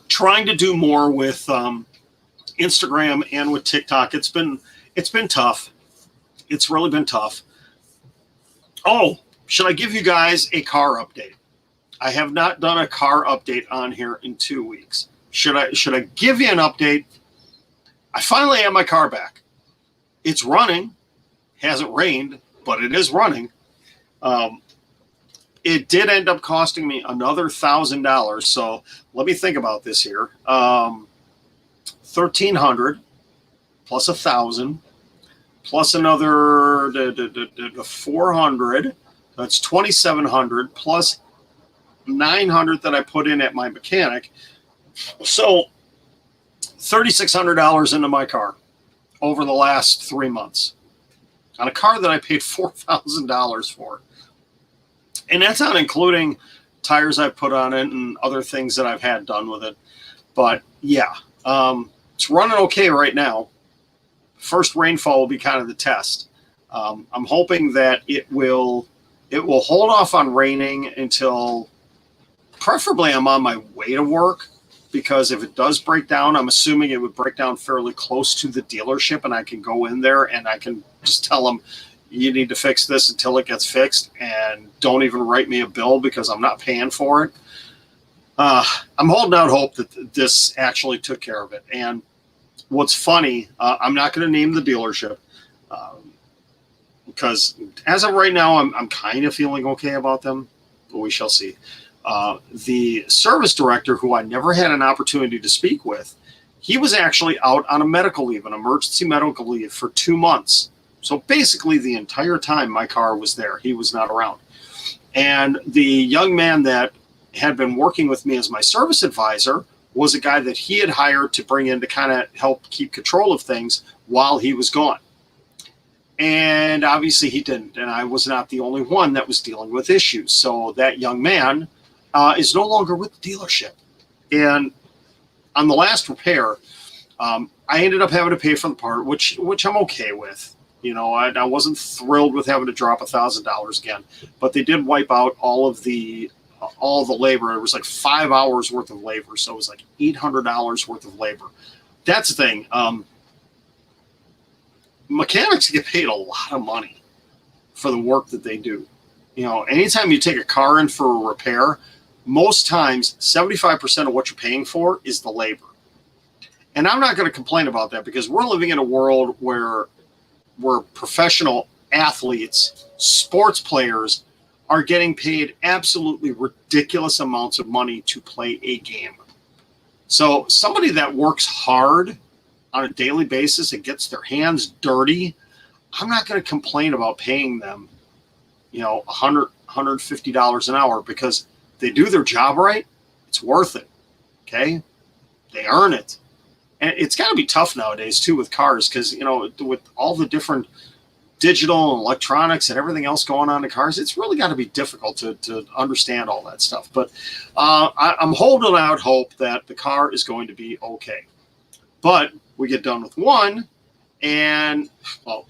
Trying to do more with Instagram and with TikTok. It's been tough. It's really been tough. Oh, should I give you guys a car update? I have not done a car update on here in 2 weeks. Should I give you an update? I finally have my car back. It's running. Hasn't rained, but it is running. It did end up costing me another $1,000. So let me think about this here. $1,300 plus $1,000 plus another 400. That's $2,700 plus $900 that I put in at my mechanic. So $3,600 into my car over the last 3 months on a car that I paid $4,000 for. And that's not including tires I've put on it and other things that I've had done with it. But yeah, it's running okay right now. First rainfall will be kind of the test. I'm hoping that it will hold off on raining until preferably I'm on my way to work, because if it does break down, I'm assuming it would break down fairly close to the dealership, and I can go in there and I can just tell them, you need to fix this until it gets fixed, and don't even write me a bill because I'm not paying for it. I'm holding out hope that this actually took care of it. And what's funny, I'm not going to name the dealership because as of right now, I'm kind of feeling okay about them, but we shall see. The service director, who I never had an opportunity to speak with, he was actually out on a medical leave, an emergency medical leave for 2 months. So basically the entire time my car was there, he was not around. And the young man that had been working with me as my service advisor was a guy that he had hired to bring in to kind of help keep control of things while he was gone. And obviously he didn't. And I was not the only one that was dealing with issues. So that young man is no longer with the dealership. And on the last repair, I ended up having to pay for the part, which I'm okay with. I wasn't thrilled with having to drop $1,000 again, but they did wipe out all the labor. It was like 5 hours worth of labor. So it was like $800 worth of labor. That's the thing. Mechanics get paid a lot of money for the work that they do. Anytime you take a car in for a repair, most times 75% of what you're paying for is the labor. And I'm not going to complain about that, because we're living in a world where professional athletes, sports players, are getting paid absolutely ridiculous amounts of money to play a game. So somebody that works hard on a daily basis and gets their hands dirty, I'm not going to complain about paying them, $100, $150 an hour because they do their job right. It's worth it. Okay. They earn it. And it's got to be tough nowadays too with cars. Cause you know, with all the different digital and electronics and everything else going on in cars, it's really got to be difficult to understand all that stuff. But I'm holding out hope that the car is going to be okay. But we get done with one, and well,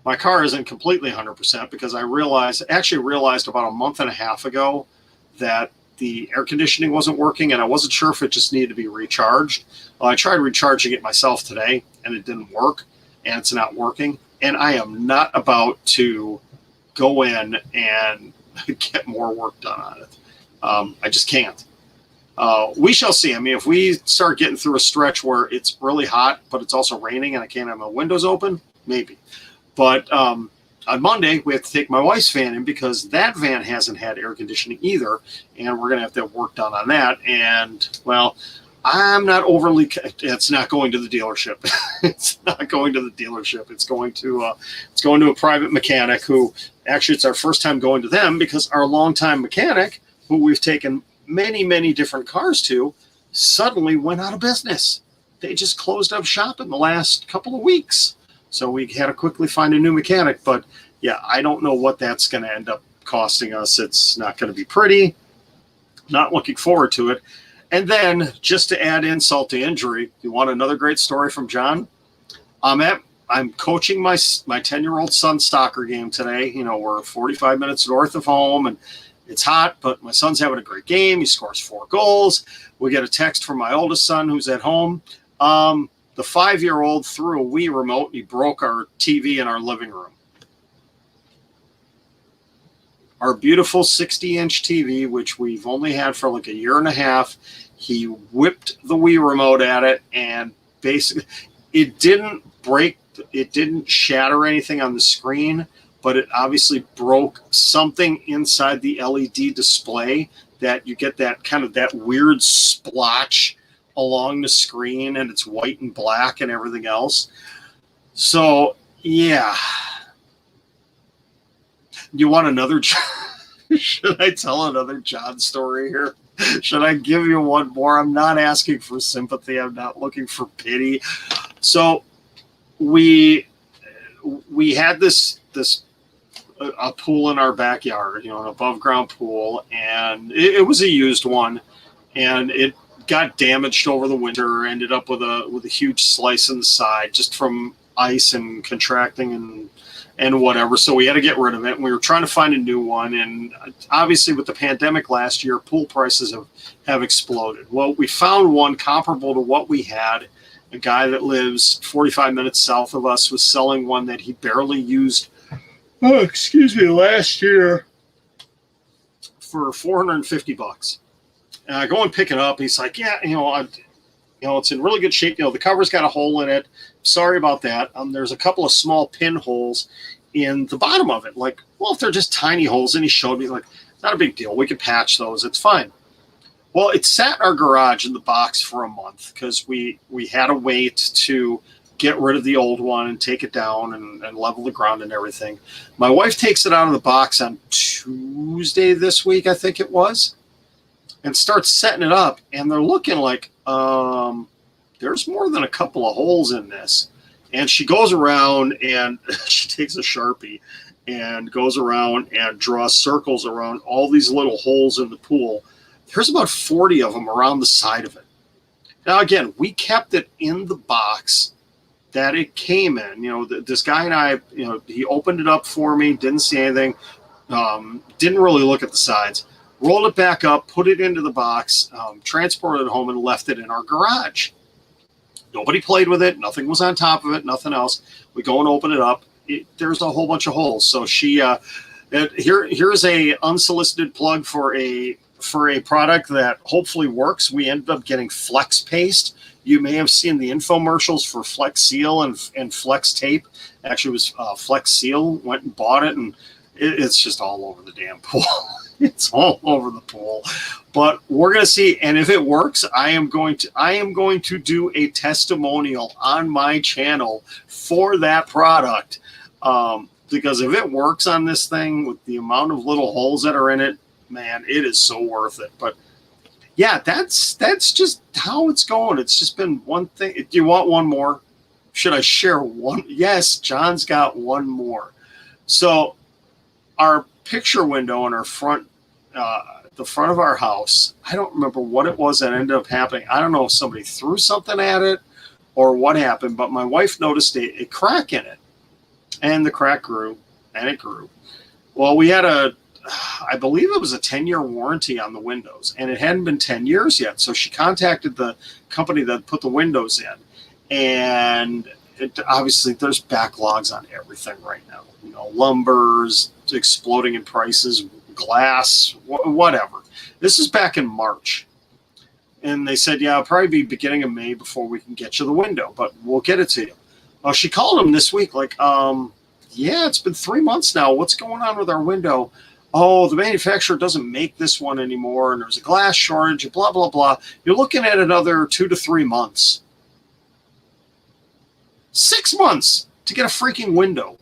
my car isn't completely 100% because I actually realized about a month and a half ago that the air conditioning wasn't working, and I wasn't sure if it just needed to be recharged. I tried recharging it myself today, and it didn't work, and it's not working. And I am not about to go in and get more work done on it. I just can't. We shall see. I mean, if we start getting through a stretch where it's really hot, but it's also raining and I can't have my windows open, maybe. But on Monday, we have to take my wife's van in because that van hasn't had air conditioning either. And we're going to have work done on that. And, well, I'm not overly. It's not going to the dealership. It's not going to the dealership. It's going to a private mechanic who actually it's our first time going to them because our longtime mechanic, who we've taken many different cars to, suddenly went out of business. They just closed up shop in the last couple of weeks. So we had to quickly find a new mechanic. But yeah, I don't know what that's going to end up costing us. It's not going to be pretty. Not looking forward to it. And then, just to add insult to injury, you want another great story from John? I'm coaching my 10-year-old son's soccer game today. You know, we're 45 minutes north of home, and it's hot, but my son's having a great game. He scores 4 goals. We get a text from my oldest son who's at home. The 5-year-old threw a Wii remote, and he broke our TV in our living room. Our beautiful 60-inch TV, which we've only had for like a year and a half, he whipped the Wii remote at it, and basically it didn't break, it didn't shatter anything on the screen, but it obviously broke something inside the LED display that you get that kind of that weird splotch along the screen, and it's white and black and everything else. So, yeah. You want another? Should I tell another John story here? Should I give you one more? I'm not asking for sympathy. I'm not looking for pity. So we had this a pool in our backyard, you know, an above ground pool, and it was a used one, and it got damaged over the winter. Ended up with a huge slice in the side just from ice and contracting and whatever. So we had to get rid of it. And we were trying to find a new one. And obviously with the pandemic last year, pool prices have exploded. Well, we found one comparable to what we had. A guy that lives 45 minutes south of us was selling one that he barely used, last year for $450. And I go and pick it up. He's like, yeah, it's in really good shape. You know, the cover's got a hole in it. Sorry about that. There's a couple of small pinholes in the bottom of it. Like, well, if they're just tiny holes, and he showed me, like, not a big deal. We could patch those. It's fine. Well, it sat in our garage in the box for a month because we had to wait to get rid of the old one and take it down and level the ground and everything. My wife takes it out of the box on Tuesday this week, I think it was, and starts setting it up. And they're looking like, there's more than a couple of holes in this. And she goes around and she takes a Sharpie and goes around and draws circles around all these little holes in the pool. There's about 40 of them around the side of it. Now, again, we kept it in the box that it came in. You know, this guy and I, you know, he opened it up for me, didn't see anything, didn't really look at the sides, rolled it back up, put it into the box, transported it home, and left it in our garage. Nobody played with it. Nothing was on top of it. Nothing else. We go and open it up. There's a whole bunch of holes. So she, here's a unsolicited plug for a product that hopefully works. We ended up getting Flex Paste. You may have seen the infomercials for Flex Seal and Flex Tape. Actually, it was Flex Seal. Went and bought it, and it's just all over the damn pool. It's all over the pool. But we're going to see, and if it works, I am going to do a testimonial on my channel for that product. because if it works on this thing with the amount of little holes that are in it, man, it is so worth it. But yeah, that's just how it's going. It's just been one thing. Do you want one more? Should I share one? Yes, John's got one more. So our picture window in our front, the front of our house, I don't remember what it was that ended up happening. I don't know if somebody threw something at it or what happened, but my wife noticed a crack in it. And the crack grew, and it grew. Well, we had I believe it was a 10-year warranty on the windows, and it hadn't been 10 years yet. So she contacted the company that put the windows in, and obviously there's backlogs on everything right now. You know, lumber's exploding in prices, glass, whatever. This is back in March. And they said, yeah, it'll probably be beginning of May before we can get you the window, but we'll get it to you. She called him this week, like, yeah, it's been 3 months now. What's going on with our window? Oh, the manufacturer doesn't make this one anymore, and there's a glass shortage, blah, blah, blah. You're looking at another 2 to 3 months. 6 months to get a freaking window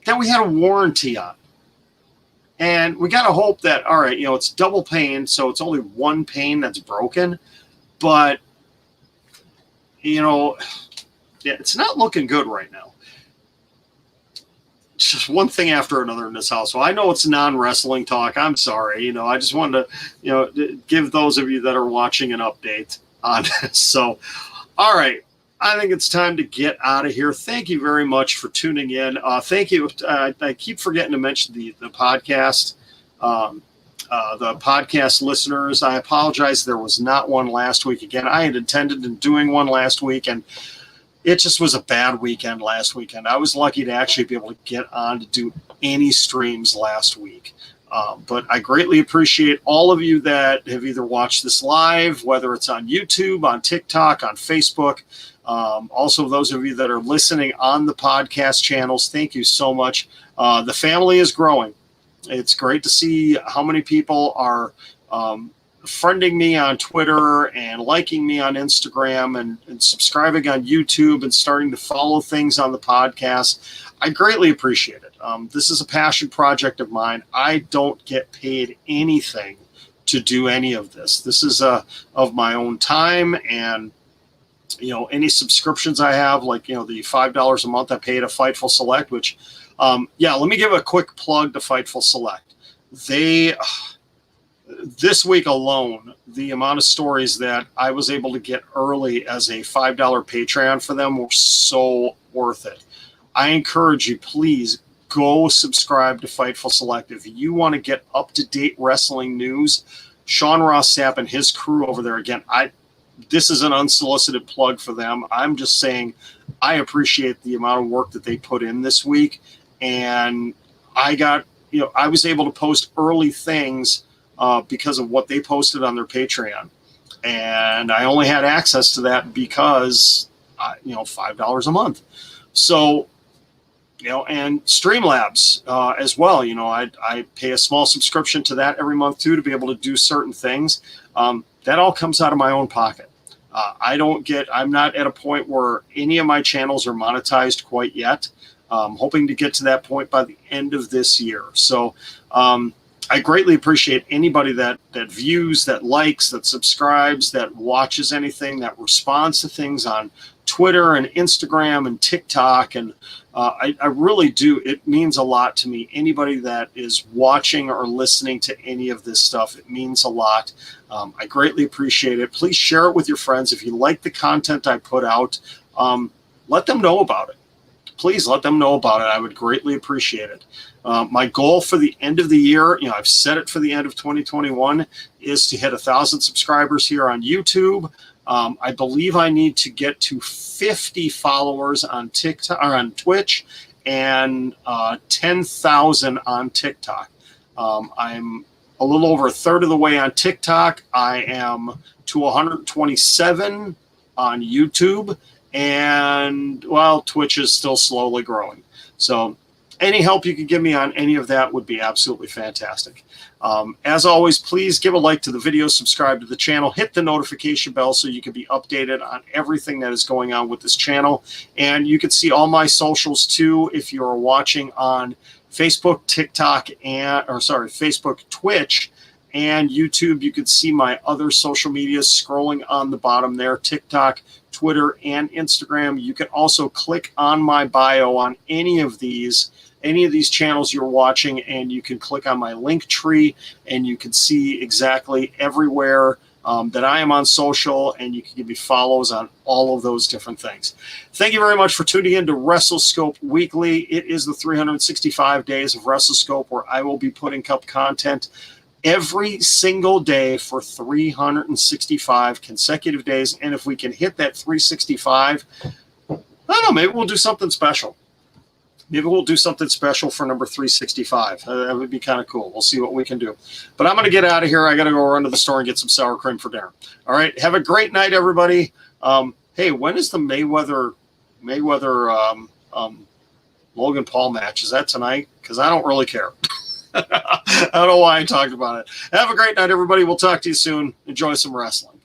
that we had a warranty on. And we got to hope that, all right, you know, it's double pane, so it's only one pane that's broken. But, you know, yeah, it's not looking good right now. It's just one thing after another in this house. So I know it's non-wrestling talk. I'm sorry. You know, I just wanted to, you know, give those of you that are watching an update on this. So, all right. I think it's time to get out of here. Thank you very much for tuning in. Thank you. I keep forgetting to mention the podcast. The podcast listeners, I apologize. There was not one last week. Again, I had intended in doing one last week, and it just was a bad weekend last weekend. I was lucky to actually be able to get on to do any streams last week. But I greatly appreciate all of you that have either watched this live, whether it's on YouTube, on TikTok, on Facebook. Also, those of you that are listening on the podcast channels, thank you so much. The family is growing. It's great to see how many people are friending me on Twitter and liking me on Instagram and subscribing on YouTube and starting to follow things on the podcast. I greatly appreciate it. This is a passion project of mine. I don't get paid anything to do any of this. This is of my own time, and you know, any subscriptions I have, like, you know, the $5 a month I pay to Fightful Select, which, yeah, let me give a quick plug to Fightful Select. This week alone, the amount of stories that I was able to get early as a $5 Patreon for them were so worth it. I encourage you, please go subscribe to Fightful Select. If you want to get up-to-date wrestling news, Sean Ross Sapp and his crew over there, again, this is an unsolicited plug for them. I'm just saying I appreciate the amount of work that they put in this week. And I was able to post early things because of what they posted on their Patreon. And I only had access to that because, $5 a month. So, you know, and Streamlabs as well. You know, I pay a small subscription to that every month too, to be able to do certain things. That all comes out of my own pocket. I'm not at a point where any of my channels are monetized quite yet. Hoping to get to that point by the end of this year. So I greatly appreciate anybody that views, that likes, that subscribes, that watches anything, that responds to things on Twitter and Instagram and TikTok. And I really do. It means a lot to me. Anybody that is watching or listening to any of this stuff, it means a lot. I greatly appreciate it. Please share it with your friends. If you like the content I put out, let them know about it. Please let them know about it. I would greatly appreciate it. My goal for the end of the year, you know, I've set it for the end of 2021, is to hit 1,000 subscribers here on YouTube. I believe I need to get to 50 followers on TikTok or on Twitch, and 10,000 on TikTok. I'm a little over a third of the way on TikTok. I am to 127 on YouTube, and well, Twitch is still slowly growing. So, any help you can give me on any of that would be absolutely fantastic. As always, please give a like to the video, subscribe to the channel, hit the notification bell so you can be updated on everything that is going on with this channel. And you can see all my socials too if you're watching on Facebook, TikTok, Facebook, Twitch, and YouTube. You can see my other social media scrolling on the bottom there, TikTok, Twitter, and Instagram. You can also click on my bio on any of these channels you're watching, and you can click on my link tree, and you can see exactly everywhere that I am on social, and you can give me follows on all of those different things. Thank you very much for tuning in to WrestleScope Weekly. It is the 365 days of WrestleScope where I will be putting up content every single day for 365 consecutive days. And if we can hit that 365, I don't know, maybe we'll do something special. Maybe we'll do something special for number 365. That would be kind of cool. We'll see what we can do. But I'm going to get out of here. I got to go run to the store and get some sour cream for dinner. All right. Have a great night, everybody. Hey, when is the Mayweather Logan Paul match? Is that tonight? Because I don't really care. I don't know why I talked about it. Have a great night, everybody. We'll talk to you soon. Enjoy some wrestling.